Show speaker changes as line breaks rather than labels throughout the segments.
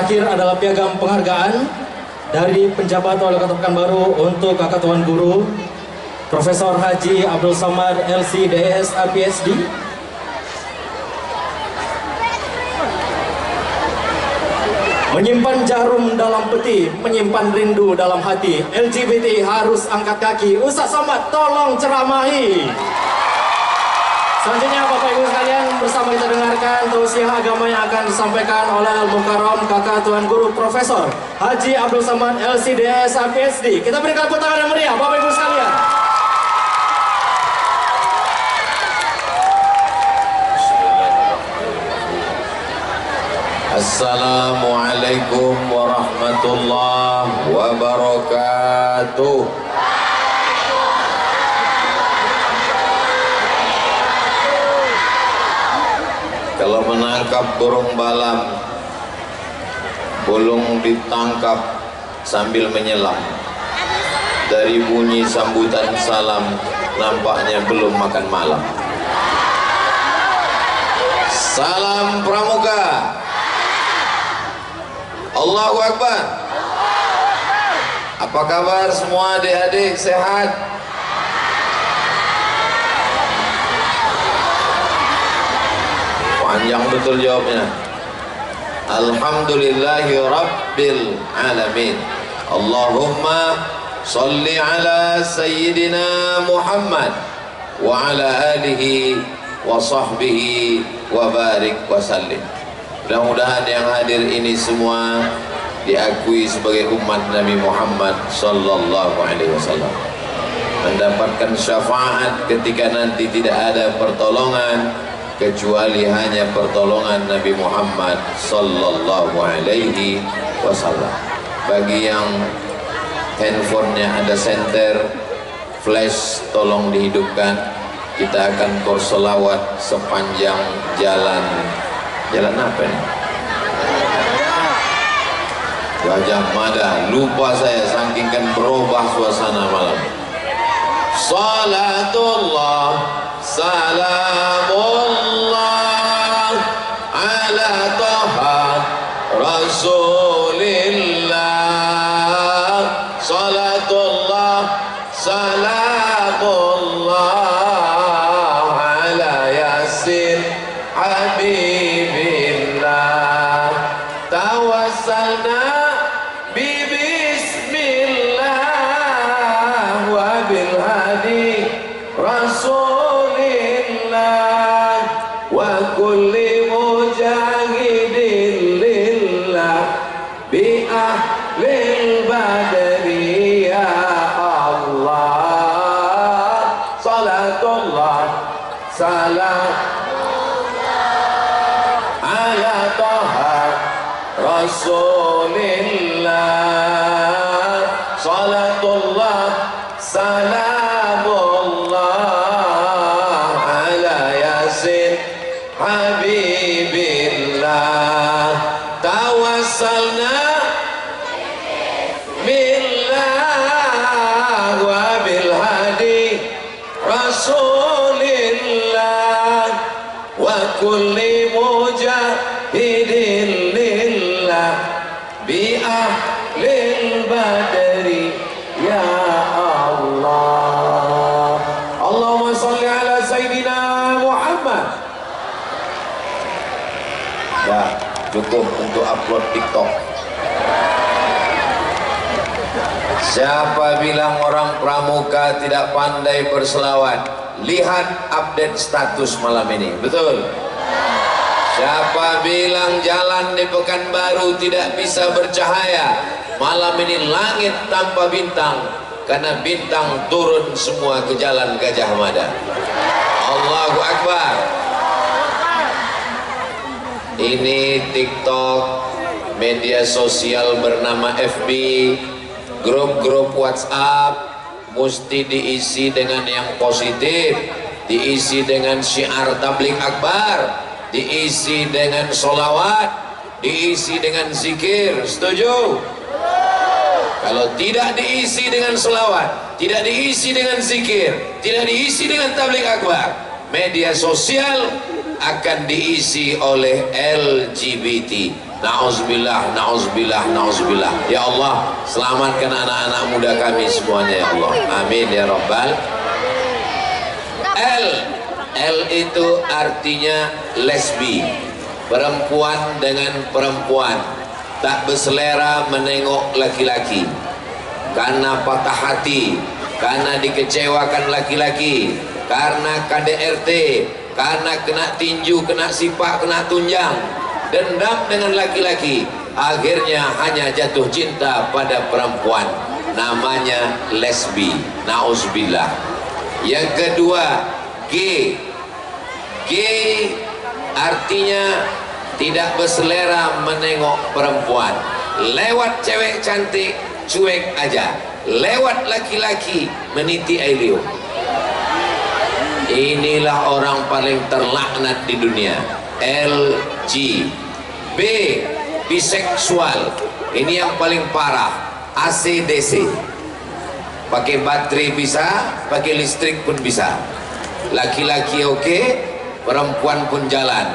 terakhir adalah piagam penghargaan dari penjabat Wali Kota Pekanbaru untuk Kakak Tuan Guru Profesor Haji Abdul Samad LC.DS PhD. Menyimpan jarum dalam peti, menyimpan rindu dalam hati. LGBT harus angkat kaki. Ustaz Samad, tolong ceramahi. Selanjutnya Bapak Ibu sekalian, bersama kita dengarkan tausiah agama yang akan disampaikan oleh Al-Mukarram Kakak Tuan Guru Profesor Haji Abdul Samad LC.DS PhD. Kita berikan tepuk tangan yang meriah Bapak Ibu sekalian.
Assalamualaikum warahmatullahi wabarakatuh. Kalau menangkap burung balam, burung ditangkap sambil menyelam. Dari bunyi sambutan salam, nampaknya belum makan malam. Salam Pramuka. Allahu Akbar. Apa kabar semua adik-adik, sehat? Panjang betul jawabnya. Alhamdulillahi Rabbil Alamin. Allahumma salli ala Sayyidina Muhammad wa ala alihi wa sahbihi wa barik wa sallim. Mudah-mudahan yang hadir ini semua diakui sebagai umat Nabi Muhammad sallallahu alaihi wasallam, mendapatkan syafaat ketika nanti tidak ada pertolongan kecuali hanya pertolongan Nabi Muhammad sallallahu alaihi wasallam. Bagi yang handphonenya ada senter flash, tolong dihidupkan. Kita akan berselawat sepanjang jalan. Jalan apa ini? Gajah Mada. Lupa saya saking kan berubah suasana malam. Salatullah salamullah ala Taha Rasulillah. Salatullah salamullah ala Yasin Habibillah. Tawassalna bismillah wa bil hadi Rasulillah wa kulli mujahidin lillah bi ahlil badri ya Allah. Salatullah salam ala Taha Rasulillah. Salatullah salamullah ala Yasin Habibillah. Tawassalna billah wa bil hadi Rasulillah wa kulli mujahidin lillah bi ahlil badri ya Allah. Allahumma salli ala Sayyidina Muhammad. Ya, cukup untuk upload TikTok. Siapa bilang orang Pramuka tidak pandai berselawat? Lihat update status malam ini. Betul? Siapa bilang jalan di Pekanbaru tidak bisa bercahaya? Malam ini langit tanpa bintang, karena bintang turun semua ke jalan Gajah Mada. Allahu Akbar. Ini TikTok, media sosial bernama FB, grup-grup WhatsApp mesti diisi dengan yang positif, diisi dengan syiar tabligh akbar, diisi dengan sholawat, diisi dengan zikir. Setuju? Kalau tidak diisi dengan sholawat, tidak diisi dengan zikir, tidak diisi dengan tabligh akbar, media sosial akan diisi oleh LGBT. Na'udzubillah, na'udzubillah, na'udzubillah. Ya Allah, selamatkan anak-anak muda kami semuanya ya Allah. Amin ya Rabbal. L itu artinya lesbi, perempuan dengan perempuan, tak berselera menengok laki-laki karena patah hati, karena dikecewakan laki-laki, karena KDRT, karena kena tinju, kena sipak, kena tunjang, dendam dengan laki-laki, akhirnya hanya jatuh cinta pada perempuan, namanya lesbi. Nauzubillah. Yang kedua, G artinya tidak berselera menengok perempuan, lewat cewek cantik cuek aja, lewat laki-laki meniti air liur. Inilah orang paling terlaknat di dunia. LG. B, biseksual. Ini yang paling parah. ACDC. Pakai baterai bisa, pakai listrik pun bisa. Laki-laki oke, perempuan pun jalan.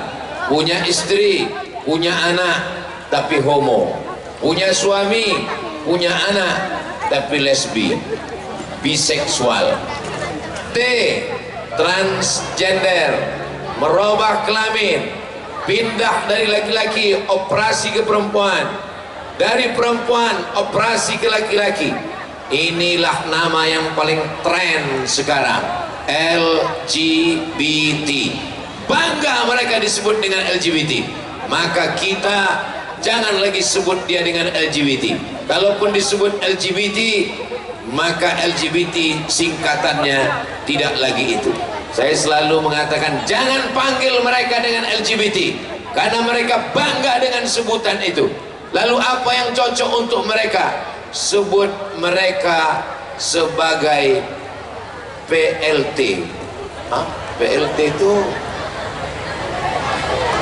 Punya istri, punya anak, tapi homo. Punya suami, punya anak, tapi lesbi. Biseksual. T, transgender, merubah kelamin, pindah dari laki-laki operasi ke perempuan, dari perempuan operasi ke laki-laki. Inilah nama yang paling tren sekarang, LGBT. Bangga mereka disebut dengan LGBT, maka kita jangan lagi sebut dia dengan LGBT. Kalaupun disebut LGBT, maka LGBT singkatannya tidak lagi itu. Saya selalu mengatakan jangan panggil mereka dengan LGBT, karena mereka bangga dengan sebutan itu. Lalu apa yang cocok untuk mereka? Sebut mereka sebagai PLT. PLT itu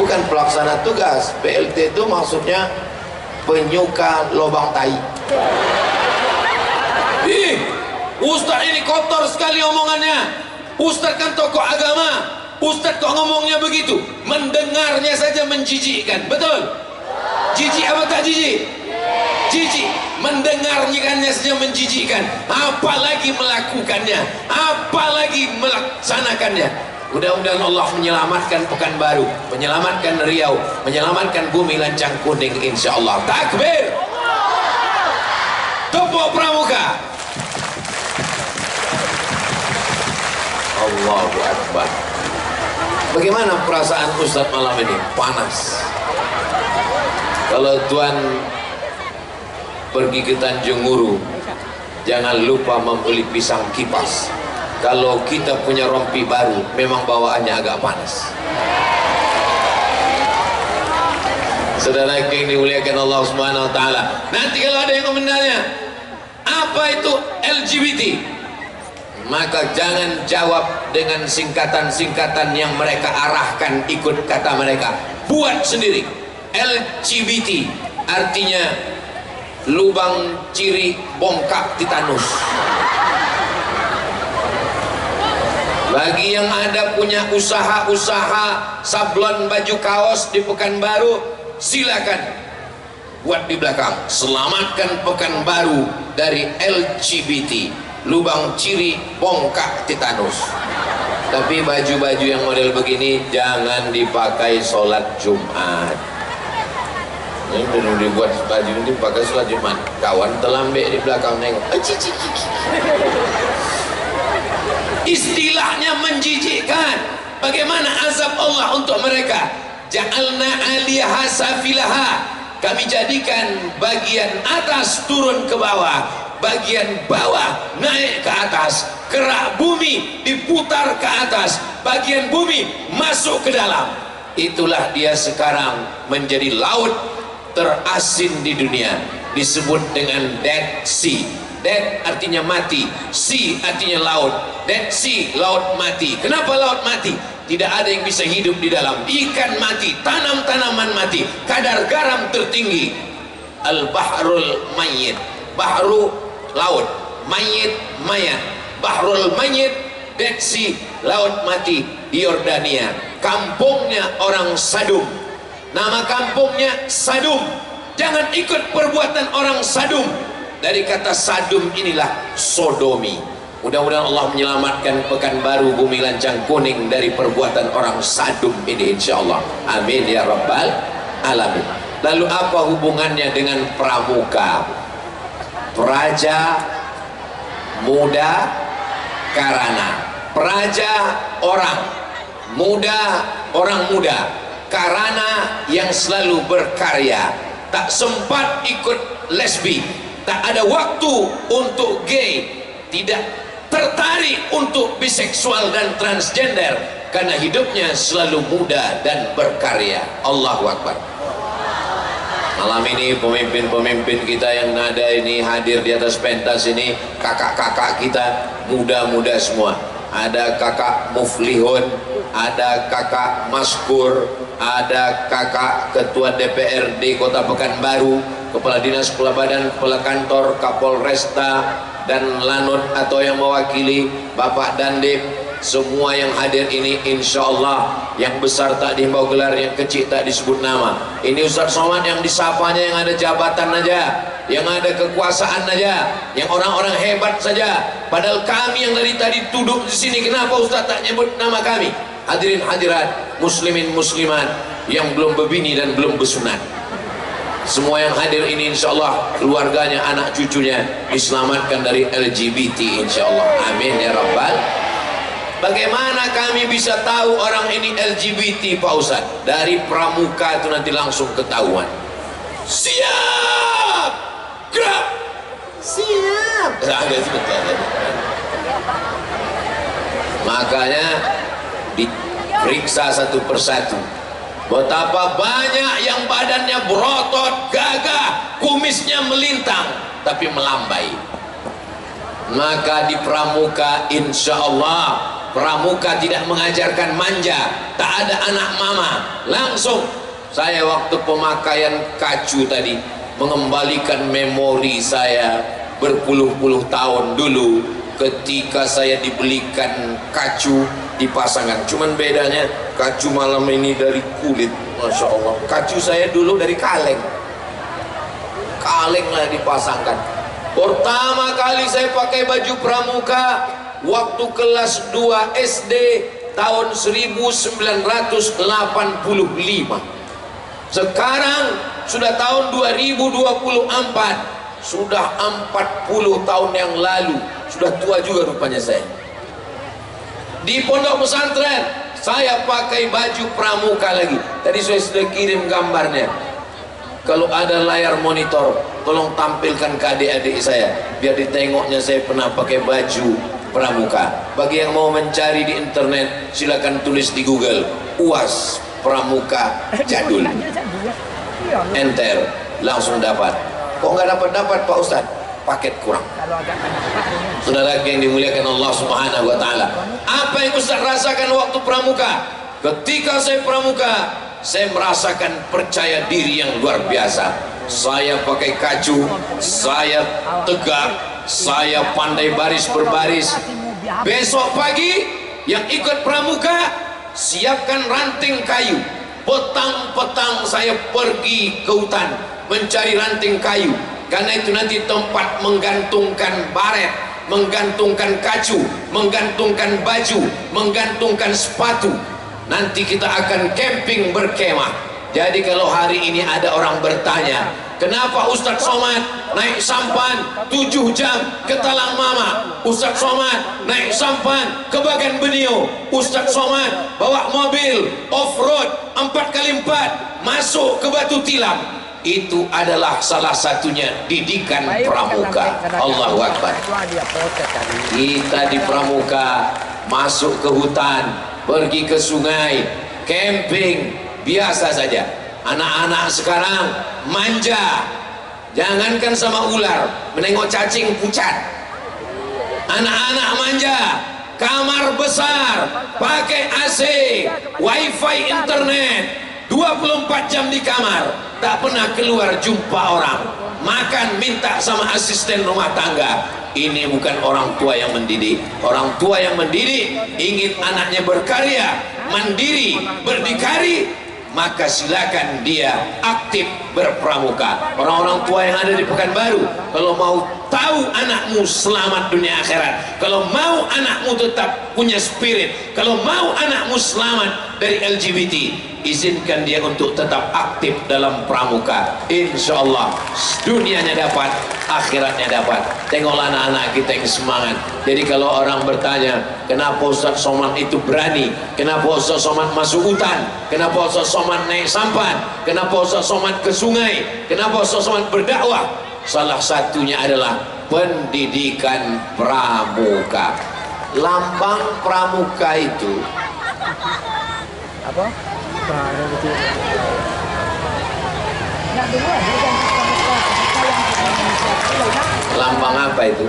bukan pelaksana tugas. PLT itu maksudnya penyuka lubang tai. Ih, Ustaz ini kotor sekali omongannya. Ustaz kan tokoh agama, Ustaz kok ngomongnya begitu? Mendengarnya saja menjijikkan. Betul? Jijik apa tak jijik? Jijik. Mendengarnya saja menjijikkan, apalagi melakukannya, apalagi melaksanakannya. Mudah-mudahan Allah menyelamatkan Pekanbaru, menyelamatkan Riau, menyelamatkan bumi lancang kuning, insyaallah. Takbir. Tepuk pramuka. Allahu Akbar. Bagaimana perasaan Ustaz malam ini? Panas. Kalau Tuan pergi ke Tanjung Nguru, jangan lupa membeli pisang kipas. Kalau kita punya rompi baru, memang bawaannya agak panas. Saudara yang dimuliakan Allah Subhanahu wa taala. Nanti kalau ada yang komentarnya, apa itu LGBT? Maka jangan jawab dengan singkatan-singkatan yang mereka arahkan ikut kata mereka. Buat sendiri. LGBT artinya lubang ciri bongkak titanus. Bagi yang ada punya usaha-usaha sablon baju kaos di Pekanbaru, silakan buat di belakang. Selamatkan Pekanbaru dari LGBT, lubang ciri bongkak titanus. Tapi baju-baju yang model begini jangan dipakai sholat Jumat. Ini belum dibuat baju ini pakai sholat Jumat. Kawan terlambat di belakang nengok. Istilahnya menjijikkan. Bagaimana azab Allah untuk mereka? Ja'alna 'aliyaha safilaha. Kami jadikan bagian atas turun ke bawah, bagian bawah naik ke atas. Kerak bumi diputar ke atas, bagian bumi masuk ke dalam. Itulah dia sekarang menjadi laut terasin di dunia, disebut dengan Dead Sea. Dead artinya mati, sea artinya laut. Dead Sea, laut mati. Kenapa laut mati? Tidak ada yang bisa hidup di dalam. Ikan mati, tanam-tanaman mati, kadar garam tertinggi. Al-Bahrul Mayyit. Bahru laut, Mayyit mayat. Bahrul Mayyit, Dead Sea, laut mati di Yordania. Kampungnya orang Sadum. Nama kampungnya Sadum. Jangan ikut perbuatan orang Sadum. Dari kata Sadum inilah sodomi. Mudah-mudahan Allah menyelamatkan Pekanbaru, Bumi Lancang Kuning dari perbuatan orang Sadum ini, insyaallah. Amin ya rabbal alamin. Lalu apa hubungannya dengan pramuka? Praja, muda, karana. Praja orang muda, orang muda. Karana yang selalu berkarya, tak sempat ikut lesbi, tak ada waktu untuk gay, tidak tertarik untuk biseksual dan transgender, karena hidupnya selalu muda dan berkarya. Allahu Akbar. Malam ini pemimpin-pemimpin kita yang nada ini hadir di atas pentas ini, kakak-kakak kita muda-muda semua. Ada kakak Muflihun, ada kakak Maskur, ada kakak ketua DPRD Kota Pekanbaru, kepala dinas, kepala badan, kepala kantor, Kapolresta, dan Lanut atau yang mewakili Bapak Dandim. Semua yang hadir ini insya Allah, yang besar tak dihimbau gelar, yang kecil tak disebut nama. Ini Ustaz Somad yang disapanya yang ada jabatan aja, yang ada kekuasaan aja, yang orang-orang hebat saja. Padahal kami yang dari tadi duduk di sini, kenapa Ustaz tak nyebut nama kami? Hadirin hadirat, muslimin muslimat yang belum berbini dan belum bersunat. Semua yang hadir ini insya Allah keluarganya, anak cucunya diselamatkan dari LGBT insya Allah. Amin ya rabbal. Bagaimana kami bisa tahu orang ini LGBT Pak Ustaz? Dari pramuka itu nanti langsung ketahuan. Siap, gerak, siap. Makanya diperiksa satu persatu. Betapa banyak yang badannya berotot, gagah, kumisnya melintang, tapi melambai. Maka di pramuka insya Allah, pramuka tidak mengajarkan manja, tak ada anak mama. Langsung saya waktu pemakaian kacu tadi mengembalikan memori saya berpuluh-puluh tahun dulu ketika saya dibelikan kacu dipasangkan. Cuman bedanya kacu malam ini dari kulit, masya Allah. Kacu saya dulu dari kaleng, kaleng lah dipasangkan. Pertama kali saya pakai baju pramuka waktu kelas 2 SD tahun 1985. Sekarang sudah tahun 2024, sudah 40 tahun yang lalu. Sudah tua juga rupanya saya. Di pondok pesantren saya pakai baju pramuka lagi. Tadi saya sudah kirim gambarnya. Kalau ada layar monitor, tolong tampilkan ke adik-adik saya biar ditengoknya saya pernah pakai baju pramuka. Bagi yang mau mencari di internet, silakan tulis di Google UAS pramuka jadul, enter, langsung dapat. Kok nggak dapat Pak Ustadz? Paket kurang. Saudara yang dimuliakan Allah Subhanahu wa taala, apa yang Ustadz rasakan waktu pramuka? Ketika saya pramuka, saya merasakan percaya diri yang luar biasa. Saya pakai kacu, saya tegak, saya pandai baris berbaris. Besok pagi yang ikut pramuka, siapkan ranting kayu. Petang-petang saya pergi ke hutan mencari ranting kayu, karena itu nanti tempat menggantungkan baret, menggantungkan kacu, menggantungkan baju, menggantungkan sepatu. Nanti kita akan camping berkemah. Jadi kalau hari ini ada orang bertanya, kenapa Ustadz Somad naik sampan 7 jam ke Talang Mama, Ustadz Somad naik sampan ke Bagan Benio, Ustadz Somad bawa mobil off-road 4x4 masuk ke Batu Tilam, itu adalah salah satunya didikan pramuka. Allahu Akbar. Kita di pramuka masuk ke hutan, pergi ke sungai, camping, biasa saja. Anak-anak sekarang manja, jangankan sama ular, menengok cacing pucat. Anak-anak manja, kamar besar, pakai AC, wifi, internet, 24 jam di kamar, tak pernah keluar jumpa orang. Makan minta sama asisten rumah tangga. Ini bukan orang tua yang mendidik. Orang tua yang mendidik ingin anaknya berkarya, mandiri, berdikari, maka silakan dia aktif berpramuka. Orang-orang tua yang ada di Pekanbaru, kalau mau tahu anakmu selamat dunia akhirat, kalau mau anakmu tetap punya spirit, kalau mau anakmu selamat dari LGBT, izinkan dia untuk tetap aktif dalam pramuka. Insya Allah dunianya dapat, akhiratnya dapat. Tengoklah anak-anak kita yang semangat. Jadi kalau orang bertanya, kenapa Ustaz Somad itu berani, kenapa Ustaz Somad masuk hutan, kenapa Ustaz Somad naik sampan, kenapa Ustaz Somad ke sungai, kenapa Ustaz Somad berdakwah, salah satunya adalah pendidikan pramuka. Lambang pramuka itu
apa?
lambang apa itu?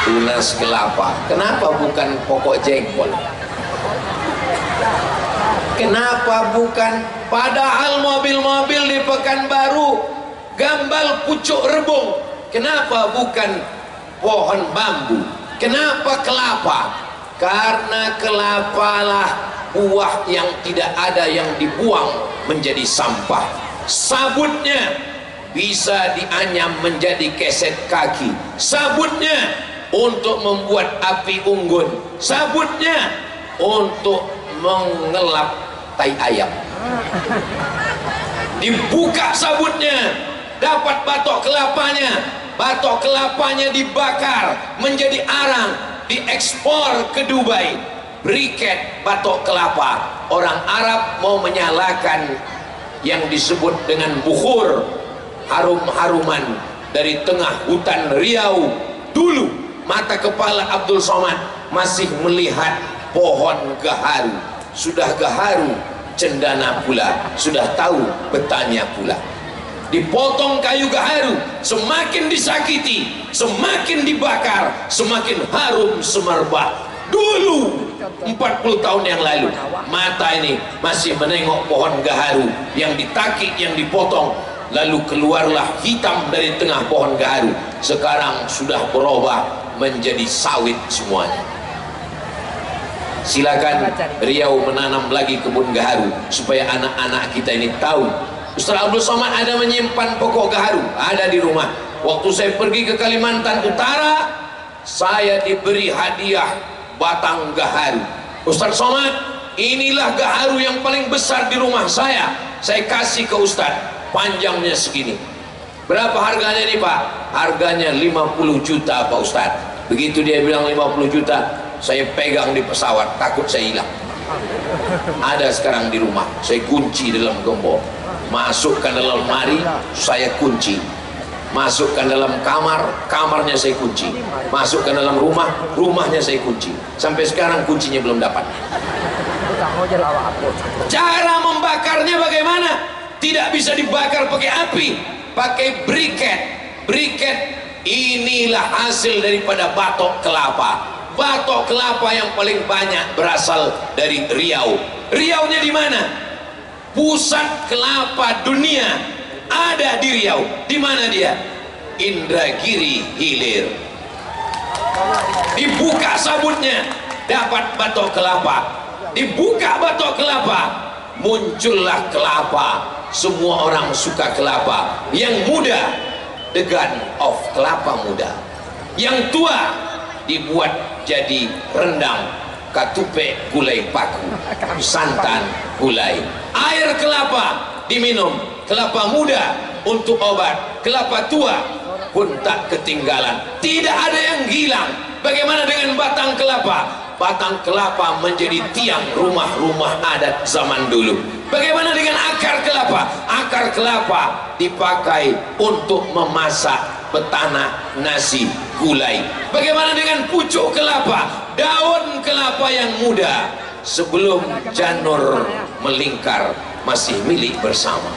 Tunas kelapa. Kenapa bukan pokok jengkol? Kenapa bukan? Padahal mobil-mobil di Pekanbaru gambal pucuk rebung. Kenapa bukan pohon bambu? Kenapa kelapa? Karena kelapalah buah yang tidak ada yang dibuang menjadi sampah. Sabutnya bisa dianyam menjadi keset kaki. Sabutnya untuk membuat api unggun. Sabutnya untuk mengelap tai ayam. Dibuka sabutnya, dapat batok kelapanya. Batok kelapanya dibakar menjadi arang, diekspor ke Dubai. Briket batok kelapa. Orang Arab mau menyalakan yang disebut dengan bukhur, harum-haruman dari tengah hutan Riau. Dulu mata kepala Abdul Somad masih melihat pohon gaharu. Sudah gaharu cendana pula, sudah tahu petanya pula. Dipotong kayu gaharu, semakin disakiti, semakin dibakar, semakin harum semerbak. Dulu 40 tahun yang lalu, mata ini masih menengok pohon gaharu yang ditakik, yang dipotong, lalu keluarlah hitam dari tengah pohon gaharu. Sekarang sudah berubah menjadi sawit semuanya. Silakan Riau menanam lagi kebun gaharu supaya anak-anak kita ini tahu. Ustaz Abdul Somad ada menyimpan pokok gaharu, ada di rumah. Waktu saya pergi ke Kalimantan Utara, saya diberi hadiah batang gaharu. Ustaz Somad, inilah gaharu yang paling besar di rumah saya kasih ke Ustaz, panjangnya segini. Berapa harganya nih Pak? Harganya 50 juta Pak Ustaz. Begitu dia bilang 50 juta, saya pegang di pesawat, takut saya hilang. Ada sekarang di rumah, saya kunci dalam gembok. Masukkan dalam lemari, saya kunci. Masukkan dalam kamar, kamarnya saya kunci. Masukkan dalam rumah, rumahnya saya kunci. Sampai sekarang kuncinya belum dapat. Cara membakarnya bagaimana? Tidak bisa dibakar pakai api, pakai briket. Briket inilah hasil daripada batok kelapa. Batok kelapa yang paling banyak berasal dari Riau. Riaunya di mana? Pusat kelapa dunia ada di Riau. Di mana dia? Indragiri Hilir. Dibuka sabutnya, dapat batok kelapa. Dibuka batok kelapa, muncullah kelapa. Semua orang suka kelapa. Yang muda, the gun of kelapa muda. Yang tua dibuat jadi rendang, katupe gulai paku, santan gulai. Air kelapa diminum, kelapa muda untuk obat, kelapa tua pun tak ketinggalan. Tidak ada yang hilang. Bagaimana dengan batang kelapa? Batang kelapa menjadi tiang rumah-rumah adat zaman dulu. Bagaimana dengan akar kelapa? Akar kelapa dipakai untuk memasak petana nasi gulai. Bagaimana dengan pucuk kelapa? Daun kelapa yang muda sebelum janur melingkar masih milik bersama.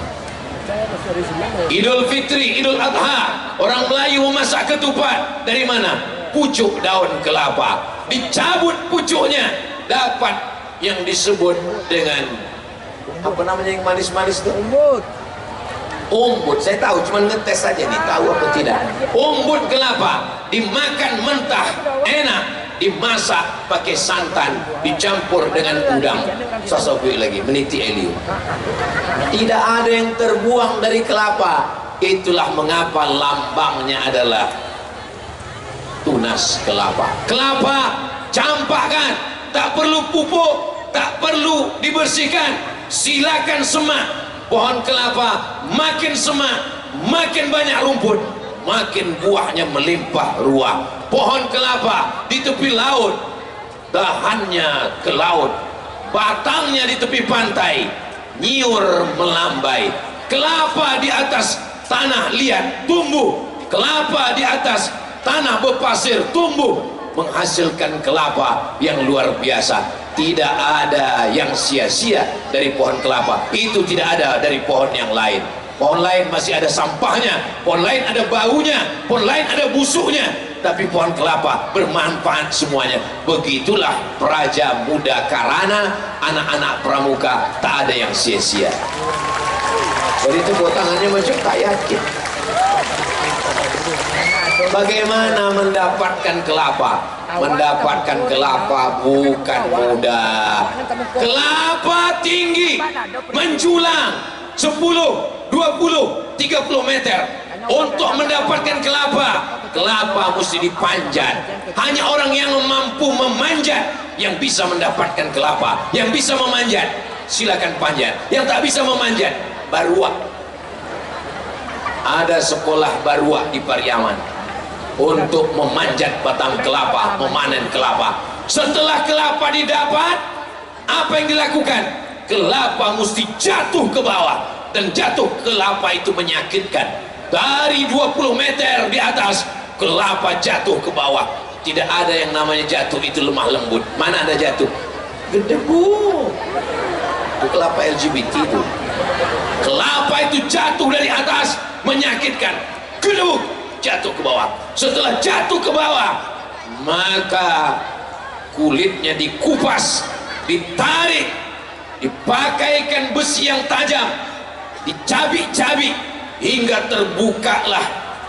Idul Fitri, Idul Adha, orang Melayu memasak ketupat. Dari mana? Pucuk daun kelapa. Dicabut pucuknya, dapat yang disebut dengan apa namanya yang manis-manis itu?
Umbut.
Umbut. Saya tahu, cuma ngetes saja nih, tahu apa tidak. Umbut kelapa dimakan mentah enak, dimasak pakai santan, dicampur dengan udang. Sosok lagi meniti Elio. Tidak ada yang terbuang dari kelapa. Itulah mengapa lambangnya adalah tunas kelapa. Kelapa campakkan, tak perlu pupuk, tak perlu dibersihkan. Silakan semak. Pohon kelapa makin semak, makin banyak rumput, makin buahnya melimpah ruah. Pohon kelapa di tepi laut, dahannya ke laut, batangnya di tepi pantai, nyiur melambai. Kelapa di atas tanah liat tumbuh, kelapa di atas tanah berpasir tumbuh, menghasilkan kelapa yang luar biasa. Tidak ada yang sia-sia dari pohon kelapa. Itu tidak ada dari pohon yang lain. Pohon lain masih ada sampahnya, pohon lain ada baunya, pohon lain ada busuknya, tapi pohon kelapa bermanfaat semuanya. Begitulah Praja Muda Karana, anak-anak pramuka, tak ada yang sia-sia. Jadi itu tangannya macam tak yakin. Bagaimana mendapatkan kelapa? Mendapatkan kelapa bukan mudah. Kelapa tinggi, menjulang 10, 20, 30 meter. Untuk mendapatkan kelapa, kelapa mesti dipanjat. Hanya orang yang mampu memanjat yang bisa mendapatkan kelapa. Yang bisa memanjat, silakan panjat. Yang tak bisa memanjat, baruak. Ada sekolah baruak di Pariaman untuk memanjat batang kelapa, memanen kelapa. Setelah kelapa didapat, apa yang dilakukan? Kelapa mesti jatuh ke bawah, dan jatuh kelapa itu menyakitkan. Dari 20 meter di atas, kelapa jatuh ke bawah. Tidak ada yang namanya jatuh itu lemah lembut. Mana ada jatuh? Gedebu. Itu kelapa LGBT itu. Kelapa itu jatuh dari atas, menyakitkan. Gedebuk, jatuh ke bawah. Setelah jatuh ke bawah, maka kulitnya dikupas, ditarik, dipakaikan besi yang tajam, dicabik-cabik hingga terbukalah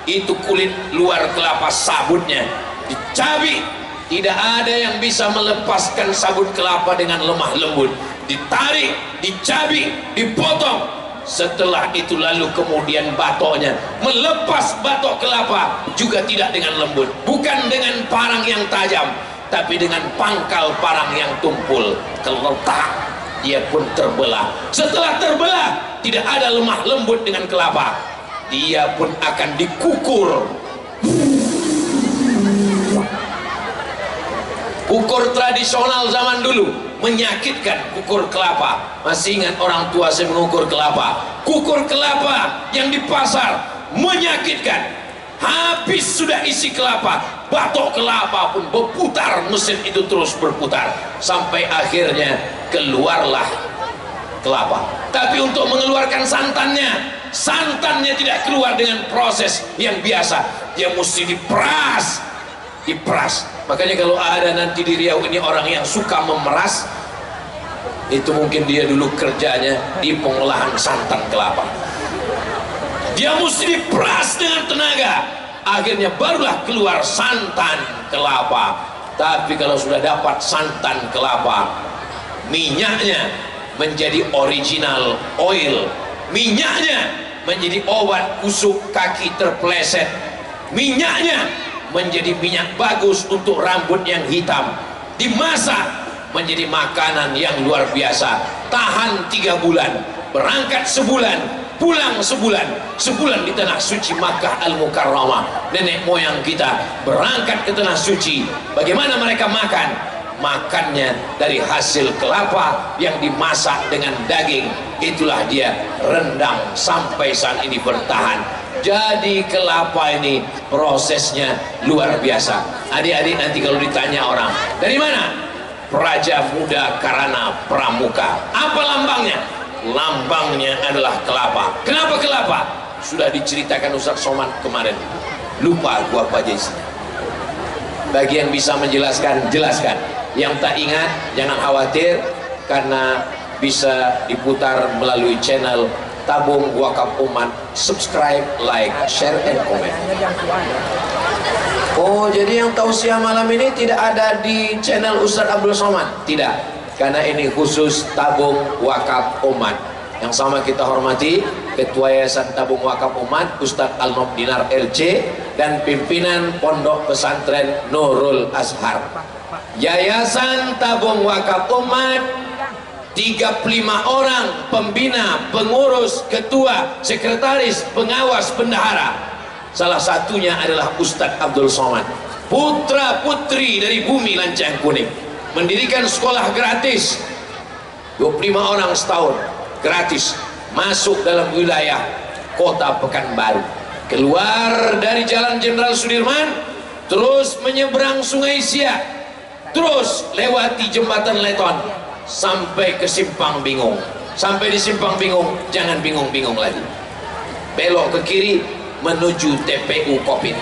itu kulit luar kelapa sabutnya. Dicabik, tidak ada yang bisa melepaskan sabut kelapa dengan lemah lembut. Ditarik, dicabik, dipotong. Setelah itu lalu kemudian batoknya, melepas batok kelapa juga tidak dengan lembut, bukan dengan parang yang tajam, tapi dengan pangkal parang yang tumpul. Keletak, dia pun terbelah. Setelah terbelah, tidak ada lemah lembut dengan kelapa, dia pun akan dikukur. Kukur tradisional zaman dulu menyakitkan. Kukur kelapa, masih ingat orang tua saya mengukur kelapa? Kukur kelapa yang di pasar menyakitkan. Habis sudah isi kelapa, batok kelapa pun berputar, mesin itu terus berputar sampai akhirnya keluarlah kelapa. Tapi untuk mengeluarkan santannya, santannya tidak keluar dengan proses yang biasa. Dia mesti diperas, diperas. Makanya kalau ada nanti di Riau ini orang yang suka memeras, itu mungkin dia dulu kerjanya di pengolahan santan kelapa. Dia mesti diperas dengan tenaga, akhirnya barulah keluar santan kelapa. Tapi kalau sudah dapat santan kelapa, minyaknya menjadi original oil, minyaknya menjadi obat kusuk kaki terpeleset, minyaknya menjadi minyak bagus untuk rambut yang hitam, dimasak menjadi makanan yang luar biasa. Tahan 3 bulan, berangkat sebulan, pulang sebulan. Sebulan di tanah suci Makkah Al-Mukarramah. Nenek moyang kita berangkat ke tanah suci. Bagaimana mereka makan? Makannya dari hasil kelapa yang dimasak dengan daging. Itulah dia rendang sampai saat ini bertahan. Jadi kelapa ini prosesnya luar biasa. Adik-adik nanti kalau ditanya orang, dari mana? Praja Muda Karana Pramuka. Apa lambangnya? Lambangnya adalah kelapa. Kenapa kelapa? Sudah diceritakan Ustaz Somad kemarin. Lupa gua apa aja isinya. Bagi yang bisa menjelaskan, jelaskan. Yang tak ingat, jangan khawatir, karena bisa diputar melalui channel Tabung Wakaf Umat. Subscribe, like, share, and comment. Oh, jadi yang tausiah malam ini tidak ada di channel Ustadz Abdul Somad? Tidak, karena ini khusus tabung wakaf umat. Yang sama kita hormati Ketua Yayasan Tabung Wakaf Umat Ustadz Al-Nob Dinar LC dan pimpinan Pondok Pesantren Nurul Azhar. Yayasan Tabung Wakaf Umat 35 orang pembina, pengurus, ketua, sekretaris, pengawas, bendahara. Salah satunya adalah Ustadz Abdul Somad, putra putri dari bumi Lancang Kuning, mendirikan sekolah gratis 25 orang setahun gratis masuk dalam wilayah kota Pekanbaru, keluar dari Jalan Jenderal Sudirman, terus menyeberang Sungai Siak, terus lewati jembatan Leton sampai ke Simpang Bingung. Sampai di Simpang Bingung jangan bingung-bingung lagi, belok ke kiri menuju TPU Kopit.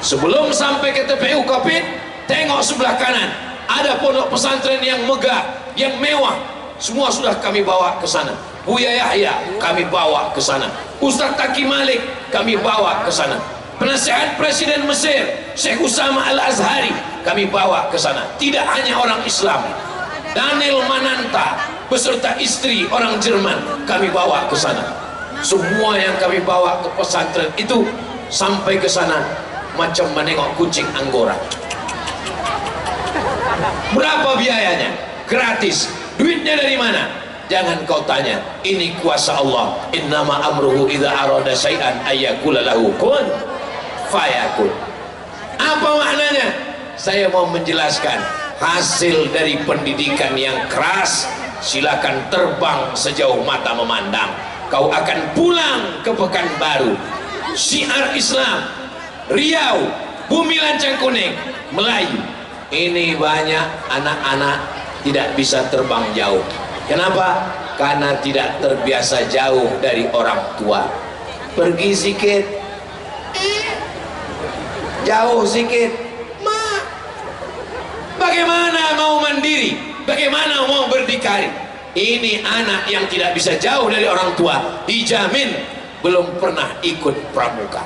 Sebelum sampai ke TPU Kopit, tengok sebelah kanan ada pondok pesantren yang megah, yang mewah. Semua sudah kami bawa ke sana. Buya Yahya kami bawa ke sana. Ustaz Taki Malik kami bawa ke sana. Penasihat Presiden Mesir Syekh Usama Al-Azhari kami bawa ke sana. Tidak hanya orang Islam, Daniel Mananta beserta istri orang Jerman kami bawa ke sana. Semua yang kami bawa ke pesantren itu sampai ke sana macam menengok kucing Anggora. Berapa biayanya? Gratis. Duitnya dari mana? Jangan kau tanya. Ini kuasa Allah. Innama amruhu idza arada syai'an ayyakula lahu kun fayakun. Apa maknanya? Saya mau menjelaskan. Hasil dari pendidikan yang keras, silakan terbang sejauh mata memandang. Kau akan pulang ke Pekanbaru. Syiar Islam, Riau, bumi Lancang Kuning, Melayu. Ini banyak anak-anak tidak bisa terbang jauh. Kenapa? Karena tidak terbiasa jauh dari orang tua. Pergi sikit, jauh sikit, ma. Bagaimana mau mandiri? Bagaimana mau berdikari? Ini anak yang tidak bisa jauh dari orang tua, dijamin belum pernah ikut pramuka.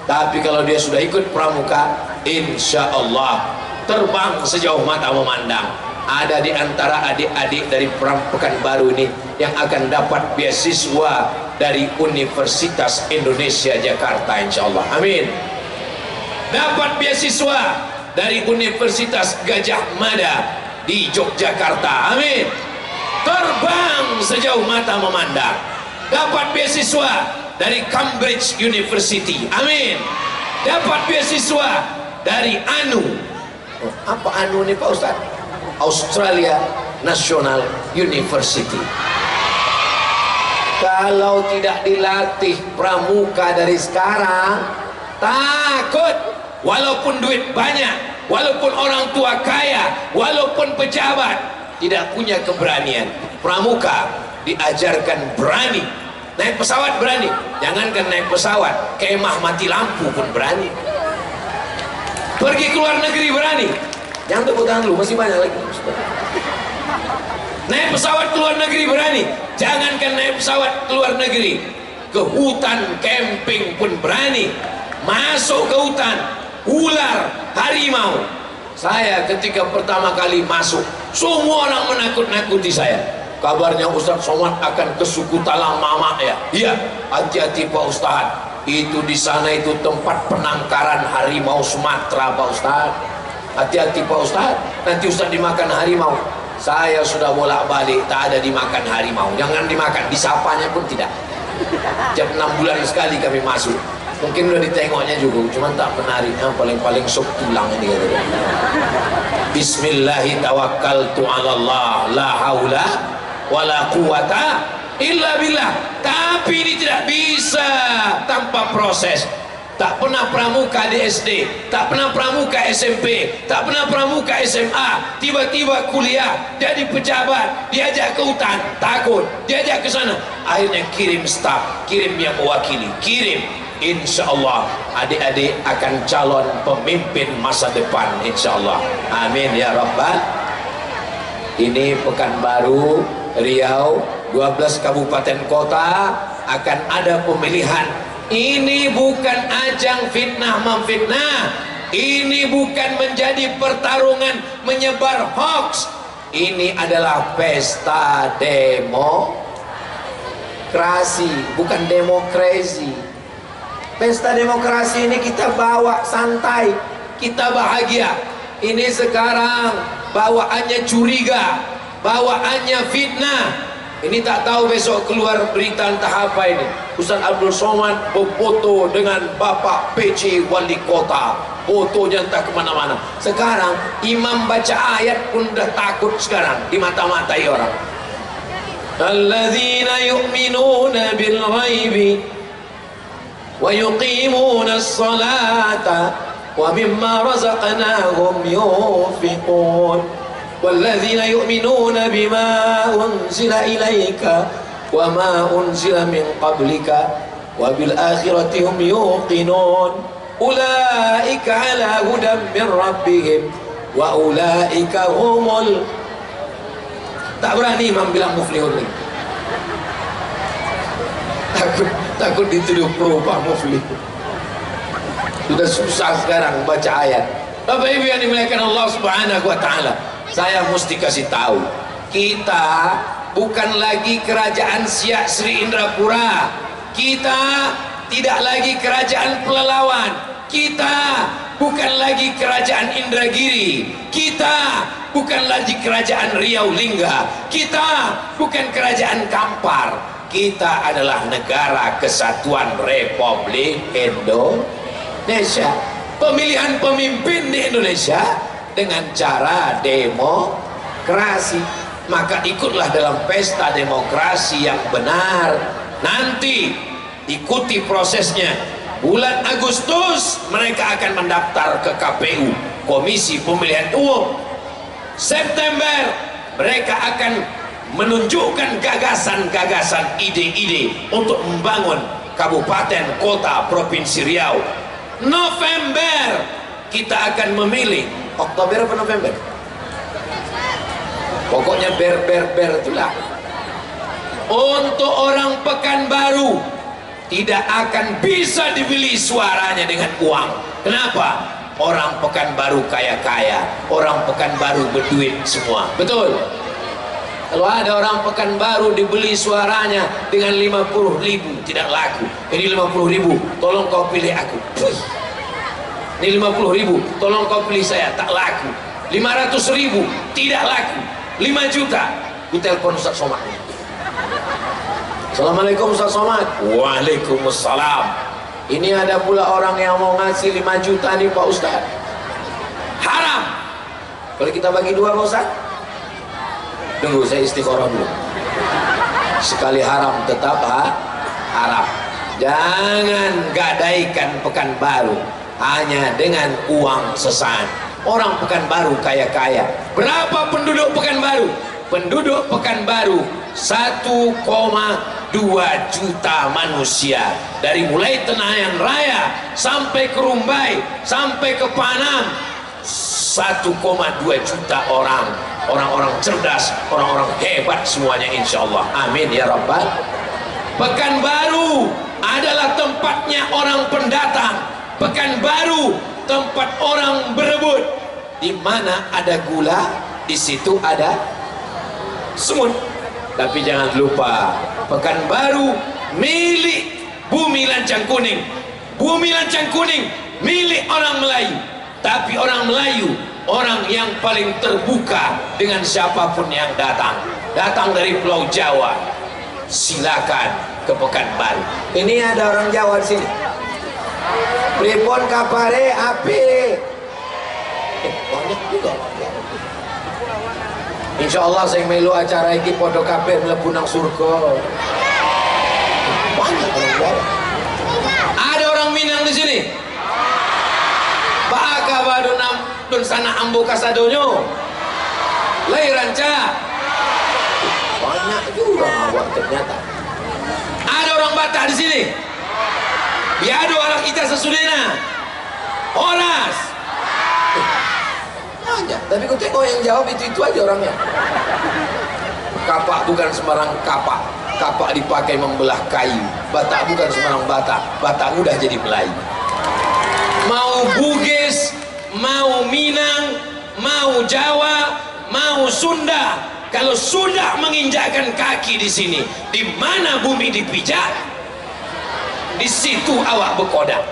Tapi kalau dia sudah ikut pramuka, insya Allah terbang sejauh mata memandang. Ada di antara adik-adik dari Pekanbaru ini yang akan dapat beasiswa dari Universitas Indonesia Jakarta, insya Allah. Amin. Dapat beasiswa dari Universitas Gajah Mada di Yogyakarta. Amin. Terbang sejauh mata memandang. Dapat beasiswa dari Cambridge University. Amin. Dapat beasiswa dari ANU. Apa ANU nih Pak Ustaz? Australia National University. Kalau tidak dilatih pramuka dari sekarang, takut. Walaupun duit banyak, walaupun orang tua kaya, walaupun pejabat, tidak punya keberanian. Pramuka diajarkan berani. Naik pesawat berani. Jangankan naik pesawat, kemah mati lampu pun berani. Pergi ke luar negeri berani. Jangan tepuk tangan dulu, masih banyak lagi. Naik pesawat ke luar negeri berani. Jangankan naik pesawat ke luar negeri, ke hutan camping pun berani. Masuk ke hutan, ular, harimau. Saya ketika pertama kali masuk, semua orang menakut-nakuti saya. Kabarnya Ustadz Somad akan ke suku Talang Mama ya. Iya, hati-hati Pak Ustadz. Itu di sana itu tempat penangkaran harimau Sumatera Pak Ustadz. Hati-hati Pak Ustadz. Nanti Ustadz dimakan harimau. Saya sudah bolak-balik, tak ada dimakan harimau. Jangan dimakan, disapanya pun tidak. Jam 6 bulan sekali kami masuk. Mungkin udah ditengoknya juga, cuman tak penariknya paling-paling sok tulang ini katanya. Bismillahirrahmanirrahim. La haula wala quwata illa billah. Tapi ini tidak bisa tanpa proses. Tak pernah pramuka di SD, tak pernah pramuka SMP, tak pernah pramuka SMA, tiba-tiba kuliah, jadi pejabat, diajak ke hutan, takut, diajak ke sana, akhirnya kirim staf, kirim yang mewakili, kirim. Insya Allah adik-adik akan calon pemimpin masa depan, insya Allah. Amin ya Rabbal. Ini Pekanbaru, Riau, 12 kabupaten kota akan ada pemilihan. Ini bukan ajang fitnah memfitnah, Ini bukan menjadi pertarungan menyebar hoax. Ini adalah pesta demokrasi, bukan demokrasi. Pesta demokrasi ini kita bawa santai, kita bahagia. Ini sekarang bawaannya curiga, bawaannya fitnah. Ini tak tahu besok keluar berita entah apa ini. Ustaz Abdul Somad berfoto dengan Bapak PC Wali Kota. Fotonya entah kemana-mana. Sekarang imam baca ayat pun dah takut sekarang di mata-matai orang. Alladzina yu'minuna bil ghaibi wa yuqimuna as-salata wa mimma razaqnahum yunfiqun. والذين يؤمنون بما أنزل إليك وما أنزل من قبلك وبالآخرة هم يوقنون أولئك على هدى من ربهم وأولئك هم tak berani imam bilang muflihun nih. Takut dituduh perupa muflih. Sudah susah sekarang baca ayat. Bapak Ibu yang dimuliakan Allah Subhanahu wa taala, saya mesti kasih tahu, kita bukan lagi kerajaan Siak Sri Indrapura, kita tidak lagi kerajaan Pelalawan, kita bukan lagi kerajaan Indragiri, kita bukan lagi kerajaan Riau Lingga, kita bukan kerajaan Kampar, kita adalah negara kesatuan Republik Indonesia. Pemilihan pemimpin di Indonesia dengan cara demokrasi, maka ikutlah dalam pesta demokrasi yang benar. Nanti ikuti prosesnya. Bulan Agustus mereka akan mendaftar ke KPU, Komisi Pemilihan Umum. September mereka akan menunjukkan gagasan-gagasan, ide-ide untuk membangun kabupaten, kota, provinsi Riau. November kita akan memilih. Oktober apa November? Pokoknya ber itulah. Untuk orang Pekanbaru tidak akan bisa dibeli suaranya dengan uang. Kenapa? Orang Pekanbaru kaya-kaya, orang Pekanbaru berduit semua. Betul? Kalau ada orang Pekanbaru dibeli suaranya dengan 50.000 tidak laku. Ini 50.000, tolong kau pilih aku. Ini 50.000, tolong kau pilih saya, tak laku. 500.000 tidak laku. 5 juta, ku telepon Ustaz Somad. Assalamualaikum Ustaz Somad. Waalaikumsalam. Ini ada pula orang yang mau ngasih 5 juta nih Pak Ustaz. Haram. Kalau kita bagi 2 Pak Ustaz. Tunggu saya istikharah dulu. Sekali haram tetap haram. Jangan gadaikan Pekanbaru hanya dengan uang sesaat. Orang Pekanbaru kaya-kaya. Berapa penduduk Pekanbaru? Penduduk Pekanbaru 1,2 juta manusia. Dari mulai Tenayan Raya sampai ke Rumbai, sampai ke Panam, 1,2 juta orang. Orang-orang cerdas, orang-orang hebat semuanya insyaallah. Amin ya rabbal. Pekanbaru adalah tempatnya orang pendatang. Pekanbaru tempat orang berebut. Di mana ada gula, di situ ada semut. Tapi jangan lupa, Pekanbaru milik Bumi Lancang Kuning. Bumi Lancang Kuning milik orang Melayu. Tapi orang Melayu orang yang paling terbuka dengan siapapun yang datang. Datang dari Pulau Jawa, silakan ke Pekanbaru. Ini ada orang Jawa di sini. Pripun kapare api? Banyak juga. Insya Allah saya melu acara ini podo kabeh mlebu nang surga. Banyak orang Jawa. Ada orang Minang di sini. Pak Akabado dun sana ambo kasadonyo. Lairanca. Banyak juga awak ternyata. Ada orang Batak di sini. Biado orang kita sesudena. Oras. Banyak, tapi kau tengok yang jawab itu aja orangnya. Kapak bukan sembarang kapak. Kapak dipakai membelah kayu. Batak bukan sembarang Batak. Batak mudah jadi Melayu. Mau Bugis, mau Minang, mau Jawa, mau Sunda, kalau sudah menginjakkan kaki di sini, di mana bumi dipijak, di situ awak berkodak.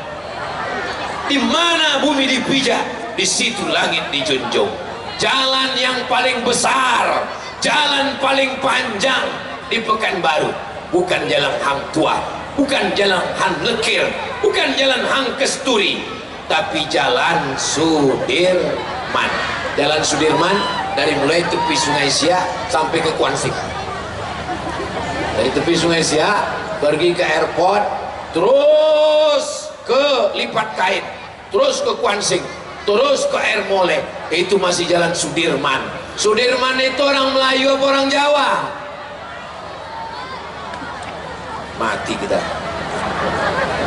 Di mana bumi dipijak, di situ langit dijunjung. Jalan yang paling besar, jalan paling panjang di Pekanbaru bukan jalan Hang Tua, bukan jalan Hang Lekir, bukan jalan Hang Kesturi, tapi jalan Sudirman. Jalan Sudirman dari mulai tepi Sungai Siak sampai ke Kuansing. Dari tepi Sungai Siak pergi ke airport, terus ke Lipat Kait, terus ke Kuansing, terus ke Air Mole. Itu masih jalan Sudirman. Sudirman itu orang Melayu apa orang Jawa? Mati kita.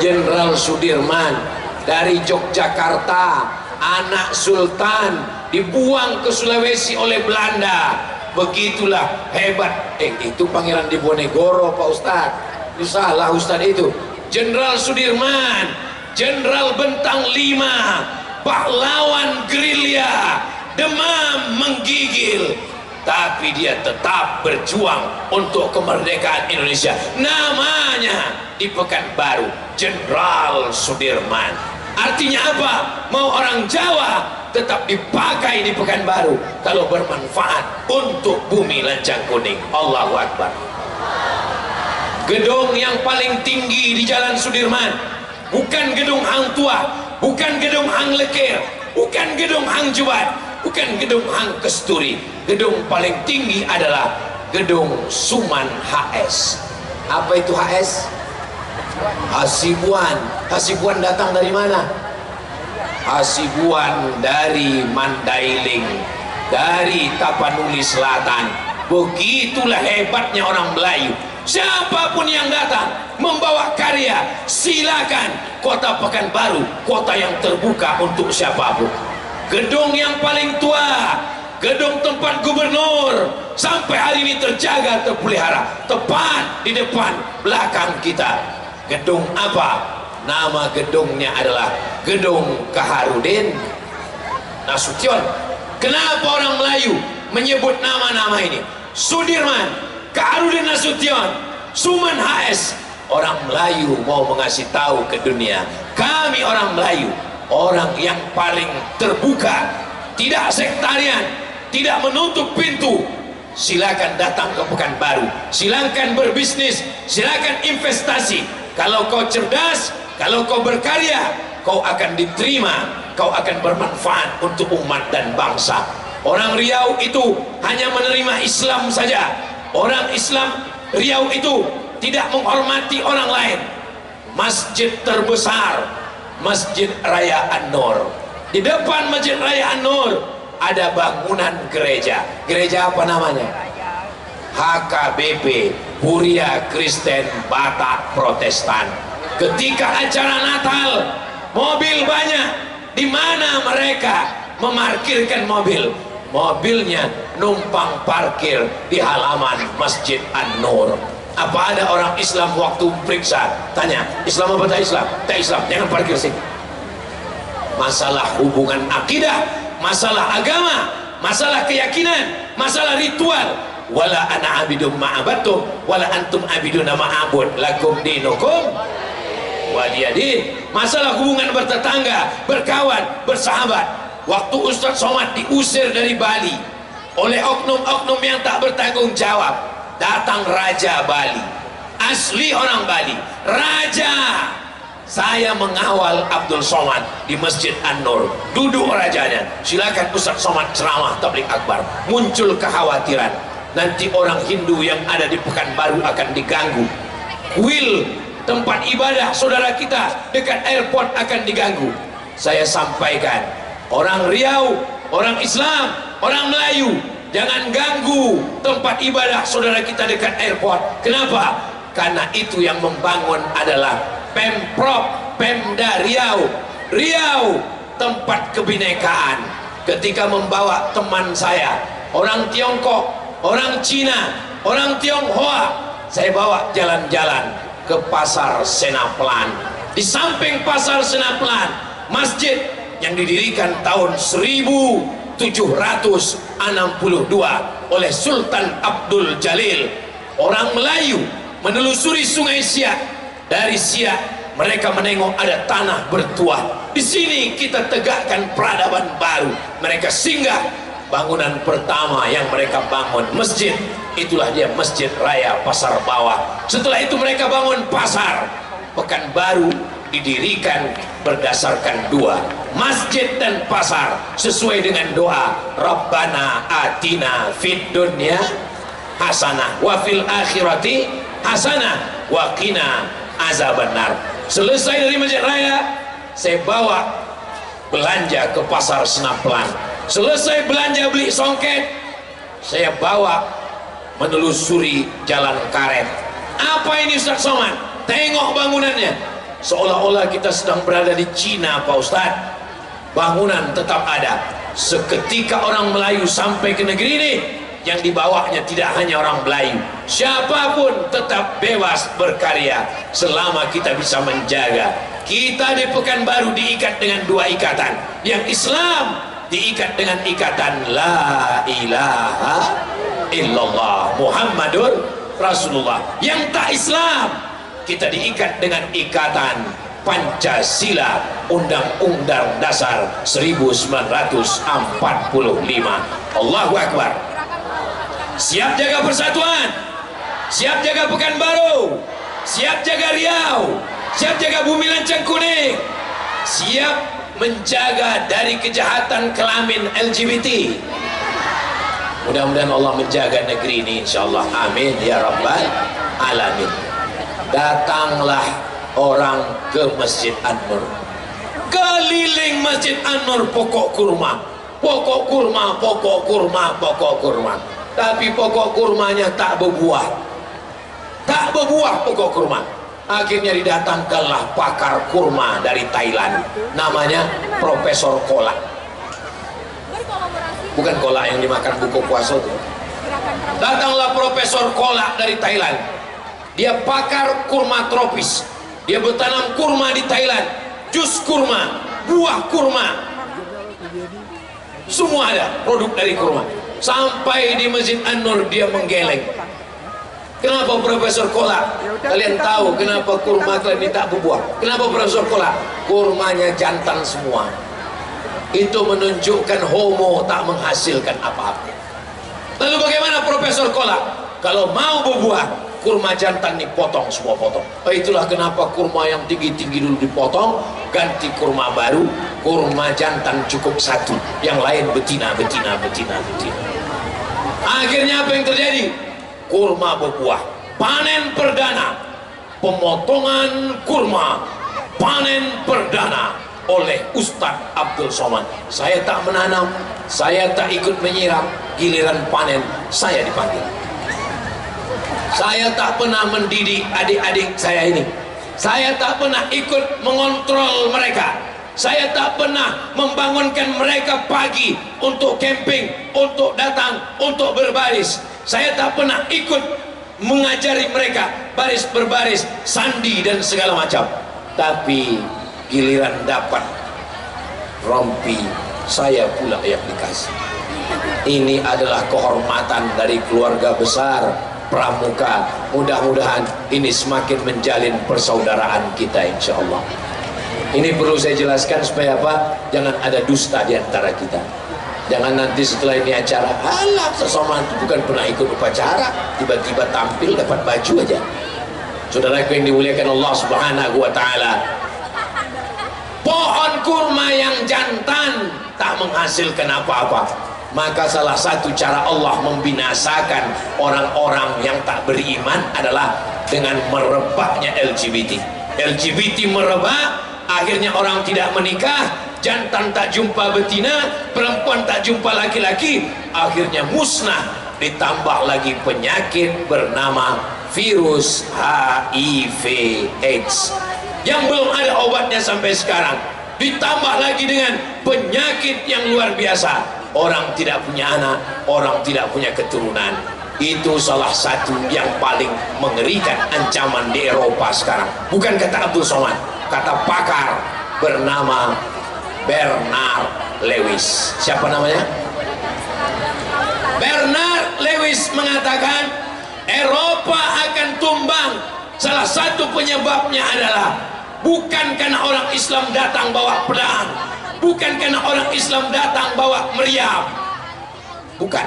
Jenderal Sudirman dari Yogyakarta, anak sultan, dibuang ke Sulawesi oleh Belanda. Begitulah hebat. Itu Pangeran Diponegoro Pak Ustadz. Itu salah Ustadz itu. Jenderal Sudirman, Jenderal Bentang 5, pahlawan gerilya, demam menggigil, tapi dia tetap berjuang untuk kemerdekaan Indonesia. Namanya di Pekanbaru Jenderal Sudirman. Artinya apa? Mau orang Jawa tetap dipakai di Pekanbaru kalau bermanfaat untuk bumi Lancang Kuning. Allahu Akbar. Gedung yang paling tinggi di Jalan Sudirman bukan gedung Hang Tua, bukan gedung Hang Lekir, bukan gedung Hang Jebat, bukan gedung Hang Kesturi. Gedung paling tinggi adalah gedung Suman HS. Apa itu HS? Hasibuan. Hasibuan datang dari mana? Hasibuan dari Mandailing, dari Tapanuli Selatan. Begitulah hebatnya orang Melayu. Siapapun yang datang membawa karya, silakan. Kota Pekanbaru, kota yang terbuka untuk siapapun. Gedung yang paling tua, gedung tempat gubernur, sampai hari ini terjaga, terpelihara, tepat di depan belakang kita. Gedung apa? Nama gedungnya adalah Gedung Kaharudin Nasution. Kenapa orang Melayu menyebut nama-nama ini? Sudirman, Kaharudin Nasution, Suman HS. Orang Melayu mau mengasih tahu ke dunia, kami orang Melayu, orang yang paling terbuka, tidak sektarian, tidak menutup pintu. Silakan datang ke Pekanbaru, silakan berbisnis, silakan investasi. Kalau kau cerdas, kalau kau berkarya, kau akan diterima, kau akan bermanfaat untuk umat dan bangsa. Orang Riau itu hanya menerima Islam saja. Orang Islam Riau itu tidak menghormati orang lain. Masjid terbesar, Masjid Raya An-Nur. Di depan Masjid Raya An-Nur ada bangunan gereja. Gereja apa namanya? HKBP, Huria Kristen Batak Protestan. Ketika acara Natal, mobil banyak. Di mana mereka memarkirkan mobil? Mobilnya numpang parkir di halaman Masjid An-Nur. Apa ada orang Islam waktu periksa tanya, Islam apa tak Islam? Tak Islam, jangan parkir sini. Masalah hubungan akidah, masalah agama, masalah keyakinan, masalah ritual. Wala ana abidum ma'abatum wala antum abiduna ma'abud lakum dinukum waliyadin. Masalah hubungan bertetangga, berkawan, bersahabat. Waktu Ustadz Somad diusir dari Bali oleh oknum-oknum yang tak bertanggung jawab, datang Raja Bali, asli orang Bali, Raja. Saya mengawal Abdul Somad di Masjid An-Nur, duduk rajanya, silakan Ustadz Somad ceramah tabligh akbar. Muncul kekhawatiran, nanti orang Hindu yang ada di Pekanbaru akan diganggu. Kuil tempat ibadah saudara kita dekat airport akan diganggu. Saya sampaikan, orang Riau, orang Islam, orang Melayu, jangan ganggu tempat ibadah saudara kita dekat airport. Kenapa? Karena itu yang membangun adalah Pemprov, Pemda Riau. Riau tempat kebinekaan. Ketika membawa teman saya, orang Tiongkok, orang Cina, orang Tionghoa, saya bawa jalan-jalan ke Pasar Senaplan. Di samping Pasar Senaplan, Masjid yang didirikan tahun 1762 oleh Sultan Abdul Jalil. Orang Melayu menelusuri sungai Siak. Dari Siak mereka menengok ada tanah bertuah. Di sini kita tegakkan peradaban baru. Mereka singgah. Bangunan pertama yang mereka bangun masjid, itulah dia Masjid Raya Pasar Bawah. Setelah itu mereka bangun pasar. Pekanbaru didirikan berdasarkan dua, masjid dan pasar, sesuai dengan doa Rabbana atina fid dunya hasanah wa fil akhirati hasanah wa qina azabannar. Selesai dari Masjid Raya, saya bawa belanja ke pasar Senaplan. Selesai belanja beli songket, saya bawa menelusuri Jalan Karet. Apa ini Ustaz Somad? Tengok bangunannya, seolah-olah kita sedang berada di Cina Pak Ustaz. Bangunan tetap ada. Seketika orang Melayu sampai ke negeri ini, yang dibawanya tidak hanya orang Melayu, siapapun tetap bebas berkarya selama kita bisa menjaga. Kita di Pekanbaru diikat dengan dua ikatan. Yang Islam diikat dengan ikatan la ilaha illallah Muhammadur Rasulullah. Yang tak Islam, kita diikat dengan ikatan Pancasila, Undang-Undang Dasar 1945. Allahu Akbar. Siap jaga persatuan, siap jaga Pekanbaru, siap jaga Riau, siap jaga Bumi Lancang Kuning, siap menjaga dari kejahatan kelamin LGBT. Mudah-mudahan Allah menjaga negeri ini insyaallah. Amin ya rabbal alamin. Datanglah orang ke Masjid An-Nur, keliling Masjid An-Nur pokok kurma, pokok kurma, pokok kurma, pokok kurma. Tapi pokok kurmanya tak berbuah, tak berbuah pokok kurma. Akhirnya didatangkanlah pakar kurma dari Thailand, namanya Profesor Kolak. Bukan kolak yang dimakan buku puasa itu. Datanglah Profesor Kolak dari Thailand. Dia pakar kurma tropis. Dia bertanam kurma di Thailand, jus kurma, buah kurma, semua ada produk dari kurma. Sampai di Masjid An-Nur dia menggeleng. Kenapa Profesor Kolak? Kalian tahu kenapa kurma kalian ini tak berbuah? Kenapa Profesor Kolak? Kurmanya jantan semua. Itu menunjukkan homo tak menghasilkan apa-apa. Lalu bagaimana Profesor Kolak? Kalau mau berbuah, kurma jantan dipotong, semua potong. Itulah kenapa kurma yang tinggi-tinggi dulu dipotong, ganti kurma baru, kurma jantan cukup satu, yang lain betina. Akhirnya apa yang terjadi? Kurma berbuah, panen perdana, pemotongan kurma, panen perdana oleh Ustadz Abdul Somad. Saya tak menanam, saya tak ikut menyiram, giliran panen saya dipanggil. Saya tak pernah mendidik adik-adik saya ini, saya tak pernah ikut mengontrol mereka, saya tak pernah membangunkan mereka pagi untuk camping, untuk datang, untuk berbaris. Saya tak pernah ikut mengajari mereka baris berbaris, sandi dan segala macam. Tapi giliran dapat rompi, saya pula yang dikasih. Ini adalah kehormatan dari keluarga besar Pramuka. Mudah-mudahan ini semakin menjalin persaudaraan kita insyaallah. Ini perlu saya jelaskan supaya apa? Jangan ada dusta di antara kita. Jangan nanti setelah ini acara, alah sesama itu bukan pernah ikut upacara, tiba-tiba tampil dapat baju aja. Saudaraku yang dimuliakan Allah Subhanahu wa taala, pohon kurma yang jantan tak menghasilkan apa-apa. Maka salah satu cara Allah membinasakan orang-orang yang tak beriman adalah dengan merebaknya LGBT. LGBT merebak, akhirnya orang tidak menikah, jantan tak jumpa betina, perempuan tak jumpa laki-laki, akhirnya musnah. Ditambah lagi penyakit bernama virus HIV AIDS yang belum ada obatnya sampai sekarang. Ditambah lagi dengan penyakit yang luar biasa, orang tidak punya anak, orang tidak punya keturunan. Itu salah satu yang paling mengerikan ancaman di Eropa sekarang. Bukan kata Abdul Somad, kata pakar bernama Bernard Lewis. Siapa namanya? Bernard Lewis mengatakan Eropa akan tumbang. Salah satu penyebabnya adalah bukan karena orang Islam datang bawa pedang, bukan karena orang Islam datang bawa meriam, bukan,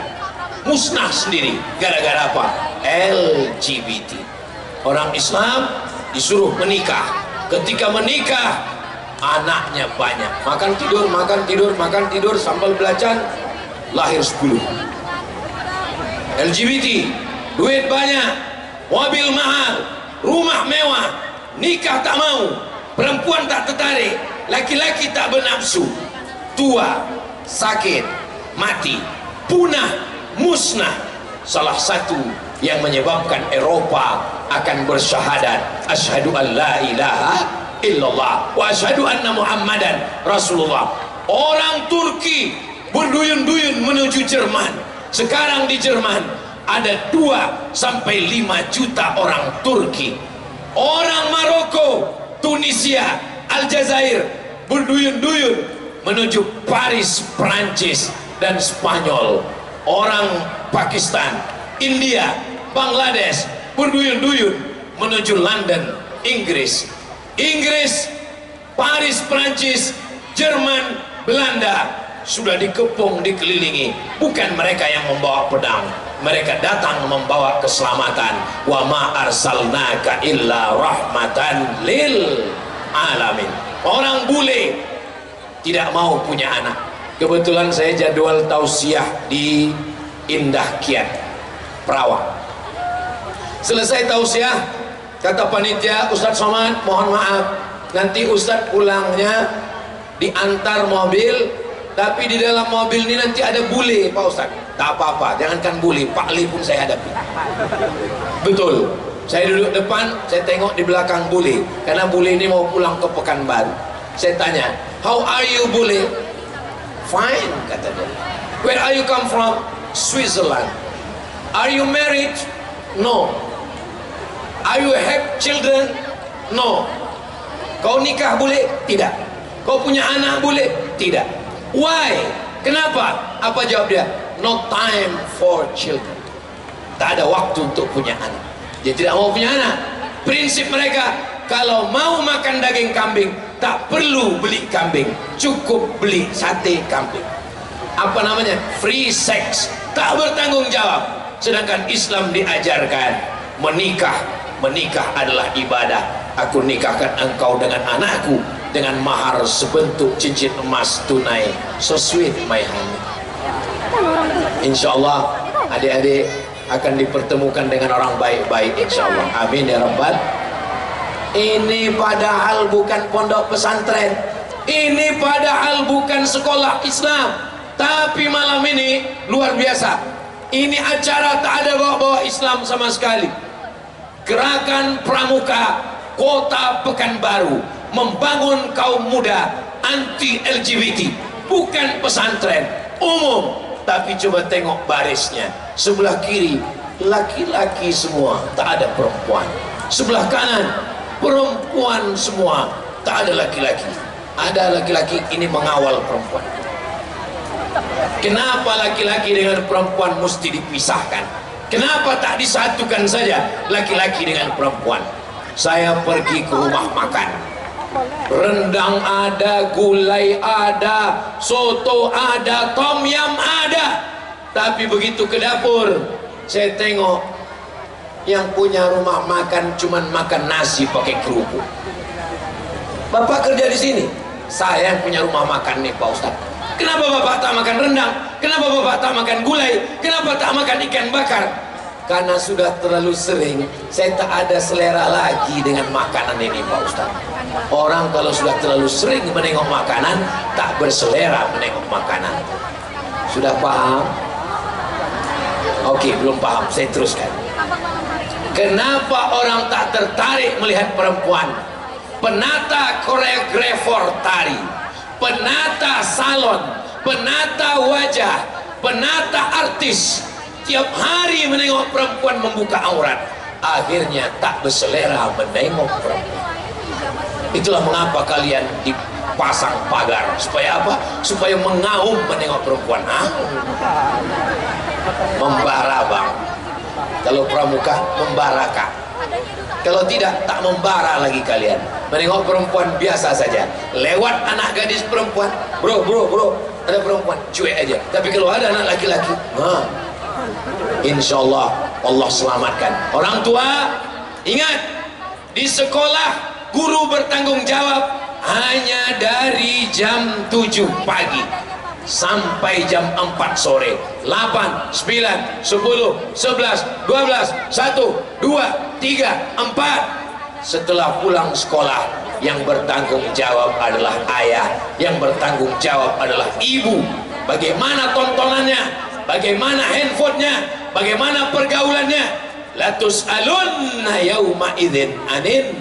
musnah sendiri. Gara-gara apa? LGBT. Orang Islam disuruh menikah. Ketika menikah, anaknya banyak. Makan tidur, makan tidur, makan tidur, sambal belacan, lahir 10. LGBT, duit banyak, mobil mahal, rumah mewah, nikah tak mau, perempuan tak tertarik, laki-laki tak bernafsu, tua, sakit, mati, punah, musnah. Salah satu yang menyebabkan Eropa akan bersyahadat asyhadu an la ilaha illallah wa asyhadu anna muhammadan rasulullah. Orang Turki berduyun-duyun menuju Jerman. Sekarang di Jerman ada 2 sampai 5 juta orang Turki. Orang Maroko, Tunisia, Aljazair berduyun-duyun menuju Paris, Prancis dan Spanyol. Orang Pakistan, India, Bangladesh berduyun-duyun menuju London, Inggris. Inggris, Paris, Prancis, Jerman, Belanda sudah dikepung, dikelilingi. Bukan mereka yang membawa pedang, mereka datang membawa keselamatan. Wa ma arsalnaka illa rahmatan lil alamin. Orang bule tidak mau punya anak. Kebetulan saya jadwal tausiah di Indah Kiat, Perawang. Selesai tausiah, kata panitia, Ustadz Somad mohon maaf, nanti Ustadz pulangnya diantar mobil, tapi di dalam mobil ini nanti ada bule Pak Ustadz. Tak apa-apa, jangankan bule, Pak Li pun saya hadapi. Betul, saya duduk depan, saya tengok di belakang bule, karena bule ini mau pulang ke Pekanbaru. Saya tanya, how are you bule? Fine, kata dia. Where are you come from? Switzerland. Are you married? No. Are you have children? No. Kau nikah boleh? Tidak. Kau punya anak boleh? Tidak. Why? Kenapa? Apa jawab dia? No time for children. Tak ada waktu untuk punya anak. Dia tidak mau punya anak. Prinsip mereka, kalau mau makan daging kambing, tak perlu beli kambing, cukup beli sate kambing. Apa namanya? Free sex, tak bertanggung jawab. Sedangkan Islam diajarkan menikah. Menikah adalah ibadah. Aku nikahkan engkau dengan anakku dengan mahar sebentuk cincin emas tunai. So sweet my honey. Insyaallah adik-adik akan dipertemukan dengan orang baik-baik insyaallah. Amin ya rabbal. Ini padahal bukan pondok pesantren, ini padahal bukan sekolah Islam, tapi malam ini luar biasa. Ini acara tak ada bawa-bawa Islam sama sekali. Gerakan Pramuka Kota Pekanbaru membangun kaum muda anti LGBT, bukan pesantren umum. Tapi coba tengok barisnya, sebelah kiri laki-laki semua, tak ada perempuan. Sebelah kanan perempuan semua, tak ada laki-laki. Ada laki-laki, ini mengawal perempuan. Kenapa laki-laki dengan perempuan mesti dipisahkan? Kenapa tak disatukan saja laki-laki dengan perempuan? Saya pergi ke rumah makan, rendang ada, gulai ada, soto ada, tom yam ada. Tapi begitu ke dapur, saya tengok yang punya rumah makan cuman makan nasi pakai kerupuk. Bapak kerja di sini, saya yang punya rumah makan nih Pak Ustadz. Kenapa bapak tak makan rendang? Kenapa bapak tak makan gulai? Kenapa tak makan ikan bakar? Karena sudah terlalu sering, saya tak ada selera lagi dengan makanan ini Pak Ustadz. Orang kalau sudah terlalu sering menengok makanan, tak berselera menengok makanan. Sudah paham? Oke, belum paham, saya teruskan. Kenapa orang tak tertarik melihat perempuan? Penata koreografer tari, penata salon, penata wajah, penata artis, tiap hari menengok perempuan membuka aurat, akhirnya tak berselera menengok perempuan. Itulah mengapa kalian pasang pagar. Supaya apa? Supaya mengaum menengok perempuan. Membara bang. Kalau pramuka membaraka. Kalau tidak, tak membara lagi kalian. Menengok perempuan biasa saja. Lewat anak gadis perempuan, bro, ada perempuan, cuek aja. Tapi kalau ada anak laki-laki, insya Allah Allah selamatkan. Orang tua, ingat, di sekolah guru bertanggung jawab hanya dari jam 7 pagi sampai jam 4 sore. 8, 9, 10, 11, 12, 1, 2, 3, 4. Setelah pulang sekolah, yang bertanggung jawab adalah ayah, yang bertanggung jawab adalah ibu. Bagaimana tontonannya, bagaimana handphonenya, bagaimana pergaulannya. La tus'alunna yawma idzin anin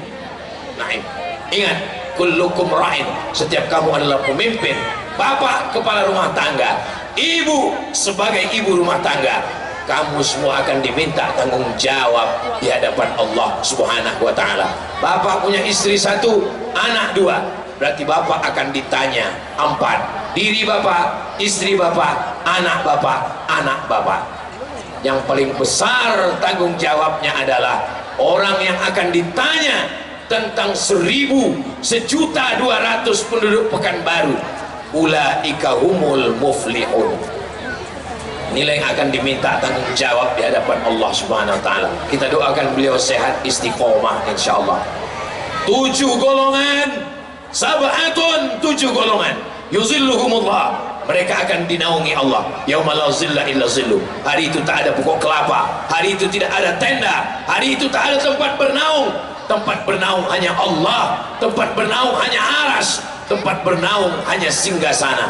na'im. Ingat, kullukum ra'in. Setiap kamu adalah pemimpin. Bapak kepala rumah tangga, ibu sebagai ibu rumah tangga, kamu semua akan diminta tanggung jawab di hadapan Allah Subhanahu wa ta'ala. Bapak punya istri 1, anak 2, berarti bapak akan ditanya 4. Diri bapak, istri bapak, anak bapak. Yang paling besar tanggung jawabnya adalah orang yang akan ditanya tentang 1.200.000 penduduk Pekanbaru. Ulaika humul muflihun. Inilah yang akan diminta tanggung jawab di hadapan Allah Subhanahu wa ta'ala. Kita doakan beliau sehat istiqomah insyaallah. 7 golongan, sab'atun, 7 golongan, yuzilluhumullah, mereka akan dinaungi Allah. Yauma la zilla illa zillu. Hari itu tak ada pokok kelapa, hari itu tidak ada tenda, hari itu tak ada tempat bernaung. Tempat bernaung hanya Allah, tempat bernaung hanya aras, tempat bernaung hanya singgasana.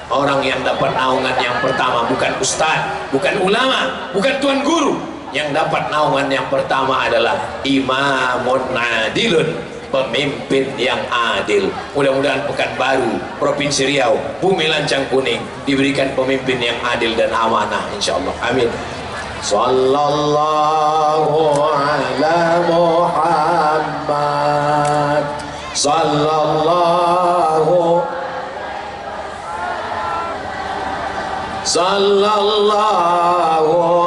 Orang yang dapat naungan yang pertama bukan ustaz, bukan ulama, bukan tuan guru. Yang dapat naungan yang pertama adalah imamun adilun, pemimpin yang adil. Mudah-mudahan Pekanbaru, Provinsi Riau, Bumi Lancang Kuning diberikan pemimpin yang adil dan amanah insyaallah. Amin. Sallallahu ala Muhammad. Sallallahu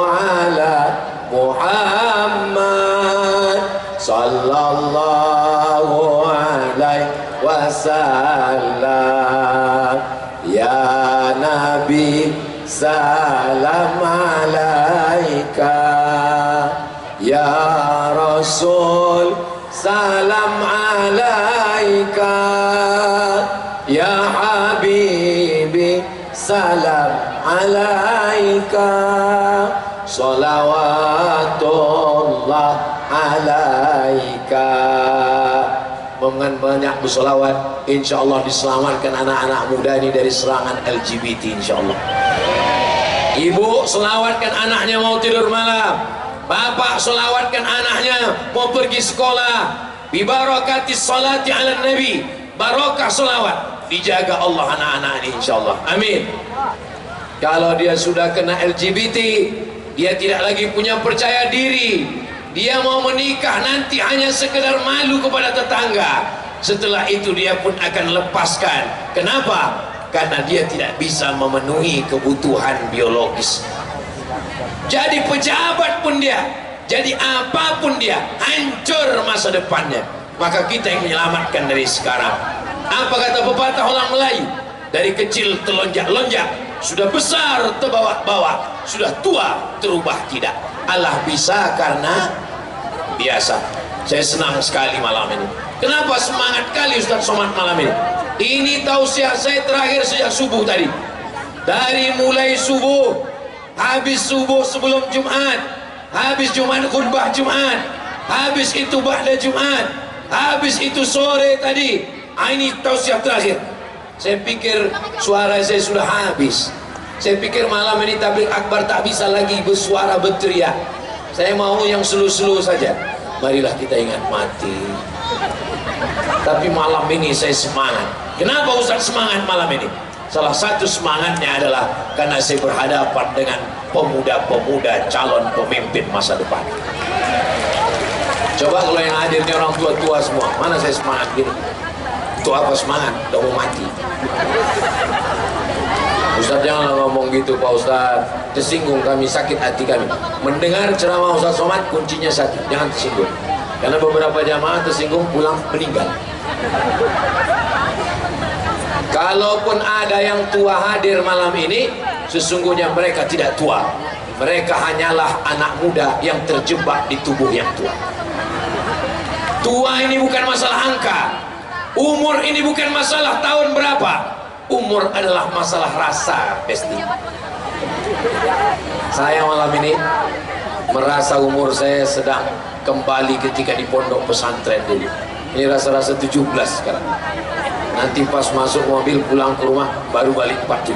ala Muhammad. Sallallahu alaihi wasallam. Ya Nabi, salam alaika. Ya Rasul, salam alaika. Ya Habibi, salam alaika. Salawatullah alaika. Dengan banyak bersolawat, insya Allah diselamatkan anak-anak muda ini dari serangan LGBT insya Allah. Ibu selawatkan anaknya mau tidur malam, bapak selawatkan anaknya mau pergi sekolah. Bibarakatis salati ala nabi, barokah selawat, dijaga Allah anak-anak ini insya Allah. Amin. Kalau dia sudah kena LGBT, dia tidak lagi punya percaya diri, dia mau menikah nanti hanya sekedar malu kepada tetangga. Setelah itu dia pun akan lepaskan. Kenapa? Karena dia tidak bisa memenuhi kebutuhan biologis. Jadi pejabat pun dia, jadi apapun dia, hancur masa depannya. Maka kita yang menyelamatkan dari sekarang. Apa kata pepatah orang Melayu? Dari kecil terlonjak-lonjak, sudah besar terbawa-bawa, sudah tua terubah tidak. Allah bisa karena biasa. Saya senang sekali malam ini. Kenapa semangat kali Ustaz Somad malam ini? Ini tausiah saya terakhir sejak subuh tadi. Dari mulai subuh, habis subuh sebelum Jumat, habis Jumat khutbah Jumat, habis itu ba'da Jumat, habis itu sore tadi. Ini tausiah terakhir. Saya pikir suara saya sudah habis. Saya pikir malam ini tabligh akbar tak bisa lagi bersuara berteriak. Saya mau yang slow-slow saja. Marilah kita ingat mati. Tapi malam ini saya semangat. Kenapa Ustaz semangat malam ini? Salah satu semangatnya adalah karena saya berhadapan dengan pemuda-pemuda calon pemimpin masa depan. Coba kalau yang hadir ini orang tua-tua semua, mana saya semangat gini? Untuk apa semangat? Udah mau mati. Ustaz janganlah ngomong gitu Pak Ustaz, tersinggung kami, sakit hati kami. Mendengar ceramah Ustaz Somad kuncinya satu, jangan tersinggung. Karena beberapa jamaah tersinggung pulang meninggal. Kalaupun ada yang tua hadir malam ini, sesungguhnya mereka tidak tua. Mereka hanyalah anak muda yang terjebak di tubuh yang tua. Tua ini bukan masalah angka, umur ini bukan masalah tahun berapa, umur adalah masalah rasa, Besti. Saya malam ini merasa umur saya sedang kembali ketika di pondok pesantren dulu. Ini rasa-rasa 17 sekarang. Nanti pas masuk mobil pulang ke rumah baru balik 47.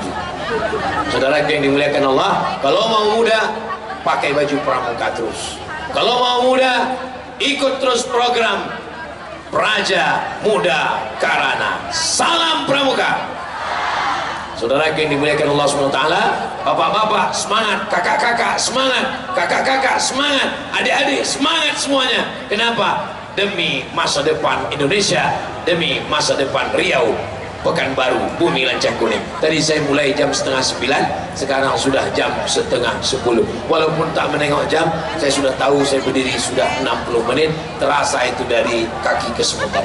Saudara yang dimuliakan Allah, kalau mau muda pakai baju pramuka terus. Kalau mau muda ikut terus program Praja Muda Karana. Salam Pramuka. Saudara yang dimuliakan Allah SWT, bapak-bapak semangat, kakak-kakak semangat, kakak-kakak semangat, adik-adik semangat semuanya. Kenapa? Demi masa depan Indonesia, demi masa depan Riau, Pekanbaru, Bumi Lancang Kuning. Tadi saya mulai jam 8:30, sekarang sudah jam 9:30. Walaupun tak menengok jam, saya sudah tahu saya berdiri sudah 60 menit, terasa itu dari kaki ke semutan.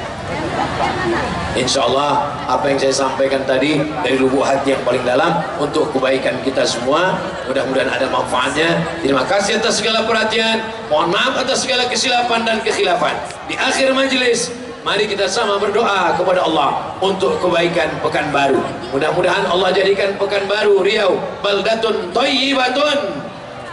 Insya Allah apa yang saya sampaikan tadi dari lubuk hati yang paling dalam untuk kebaikan kita semua, mudah-mudahan ada manfaatnya. Terima kasih atas segala perhatian, mohon maaf atas segala kesilapan dan kekhilafan. Di akhir majelis, mari kita sama berdoa kepada Allah untuk kebaikan Pekanbaru. Mudah-mudahan Allah jadikan Pekanbaru Riau baldatun thayyibatun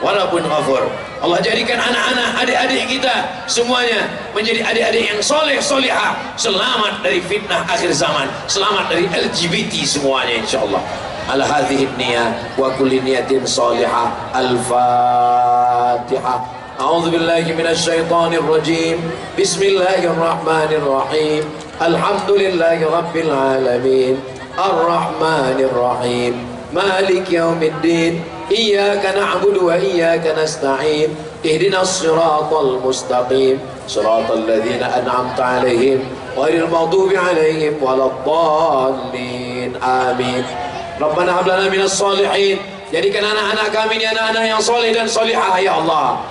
wa rabbun ghafur. Allah jadikan anak-anak, adik-adik kita semuanya menjadi adik-adik yang soleh solihah, selamat dari fitnah akhir zaman, selamat dari LGBT semuanya insyaallah. Ala hadhihi niyah wa kulli niyatin salihah. Al-Fatihah. A'udzu billahi minasy syaithanir rajim. Bismillahirrahmanirrahim. Alhamdulillahi rabbil alamin. Arrahmanir rahim. Malik yaumiddin. Iyyaka na'budu wa iyyaka nasta'in. Ihdinas siratal mustaqim. Siratal ladzina an'amta 'alaihim ghairil maghdubi 'alaihim waladdallin. Amin. Rabbana hab lana minas shalihin. Jadikan anak-anak kami ini anak-anak yang soleh dan solihah ya Allah.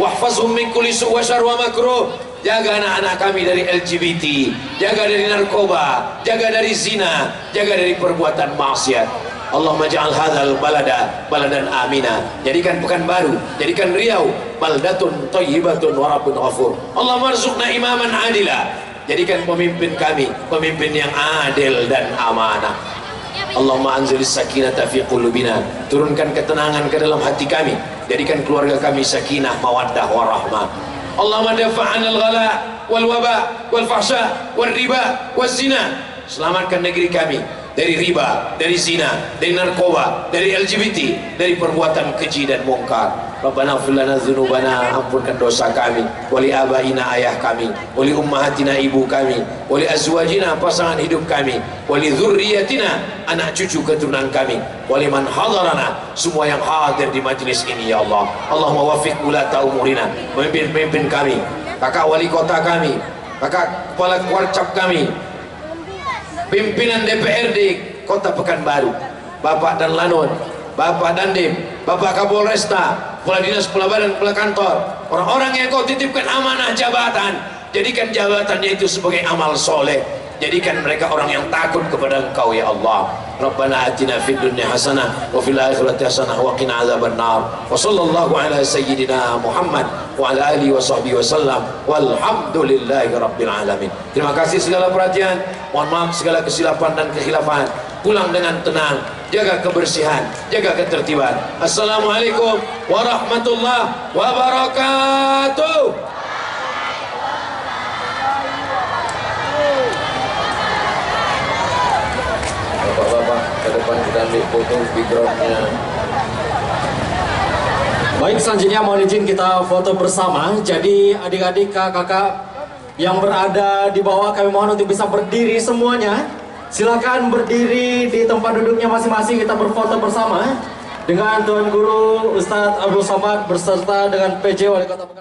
Wahfazhum min kulli su' wa syarr wa makruh. Jaga anak-anak kami dari LGBT, jaga dari narkoba, jaga dari zina, jaga dari perbuatan maksiat. Allahumma ja'al hadzal baladan amina. Jadikan Pekanbaru, jadikan Riau baldatun thayyibatun wa rabbun ghafur. Allahumma arzuqna imaman adila. Jadikan pemimpin kami pemimpin yang adil dan amanah. Allahumma anzilis sakinata fi qulubina. Turunkan ketenangan ke dalam hati kami. Jadikan keluarga kami sakinah, mawaddah, warahmah. Allahumma dafa'anil ghala wal waba wal fahsya wal riba wal zina. Selamatkan negeri kami dari riba, dari zina, dari narkoba, dari LGBT, dari perbuatan keji dan mungkar. Rabbana ighfir lana dzunubana, ampunkan dosa kami, wali abaina ayah kami, wali ummahatina ibu kami, wali azwajina pasangan hidup kami, wali dzurriyyatina anak cucu keturunan kami, wali man hadarana semua yang hadir di majelis ini ya Allah. Allahumma waffiq ulata umurina, pemimpin-pemimpin kami, kakak wali kota kami, kakak kepala warcap kami, pimpinan DPRD Kota Pekanbaru, Bapak dan Lanun, Bapak Dandim, Bapak Kapolresta, Kepala Dinas, Kepala Badan, Kepala Kantor, orang-orang yang kau titipkan amanah jabatan, jadikan jabatannya itu sebagai amal soleh. Jadikan mereka orang yang takut kepada Engkau ya Allah. Rabbana atina fid dunya hasanah wa fil akhirati hasanah wa qina adzabannar. Wa sallallahu ala sayyidina Muhammad wa ala alihi wa sahbihi wasallam. Walhamdulillahi rabbil alamin. Terima kasih segala perhatian. Mohon maaf segala kesilapan dan kekhilafan. Pulang dengan tenang, jaga kebersihan, jaga ketertiban. Assalamualaikum warahmatullahi wabarakatuh. Bapak-bapak ke depan kita ambil foto backgroundnya.
Baik, selanjutnya mohon izin kita foto bersama. Jadi adik-adik, kakak yang berada di bawah, kami mohon untuk bisa berdiri semuanya. Silakan berdiri di tempat duduknya masing-masing. Kita berfoto bersama dengan Tuan Guru Ustadz Abdul Somad berserta dengan PJ Wali Kota Pekanbaru.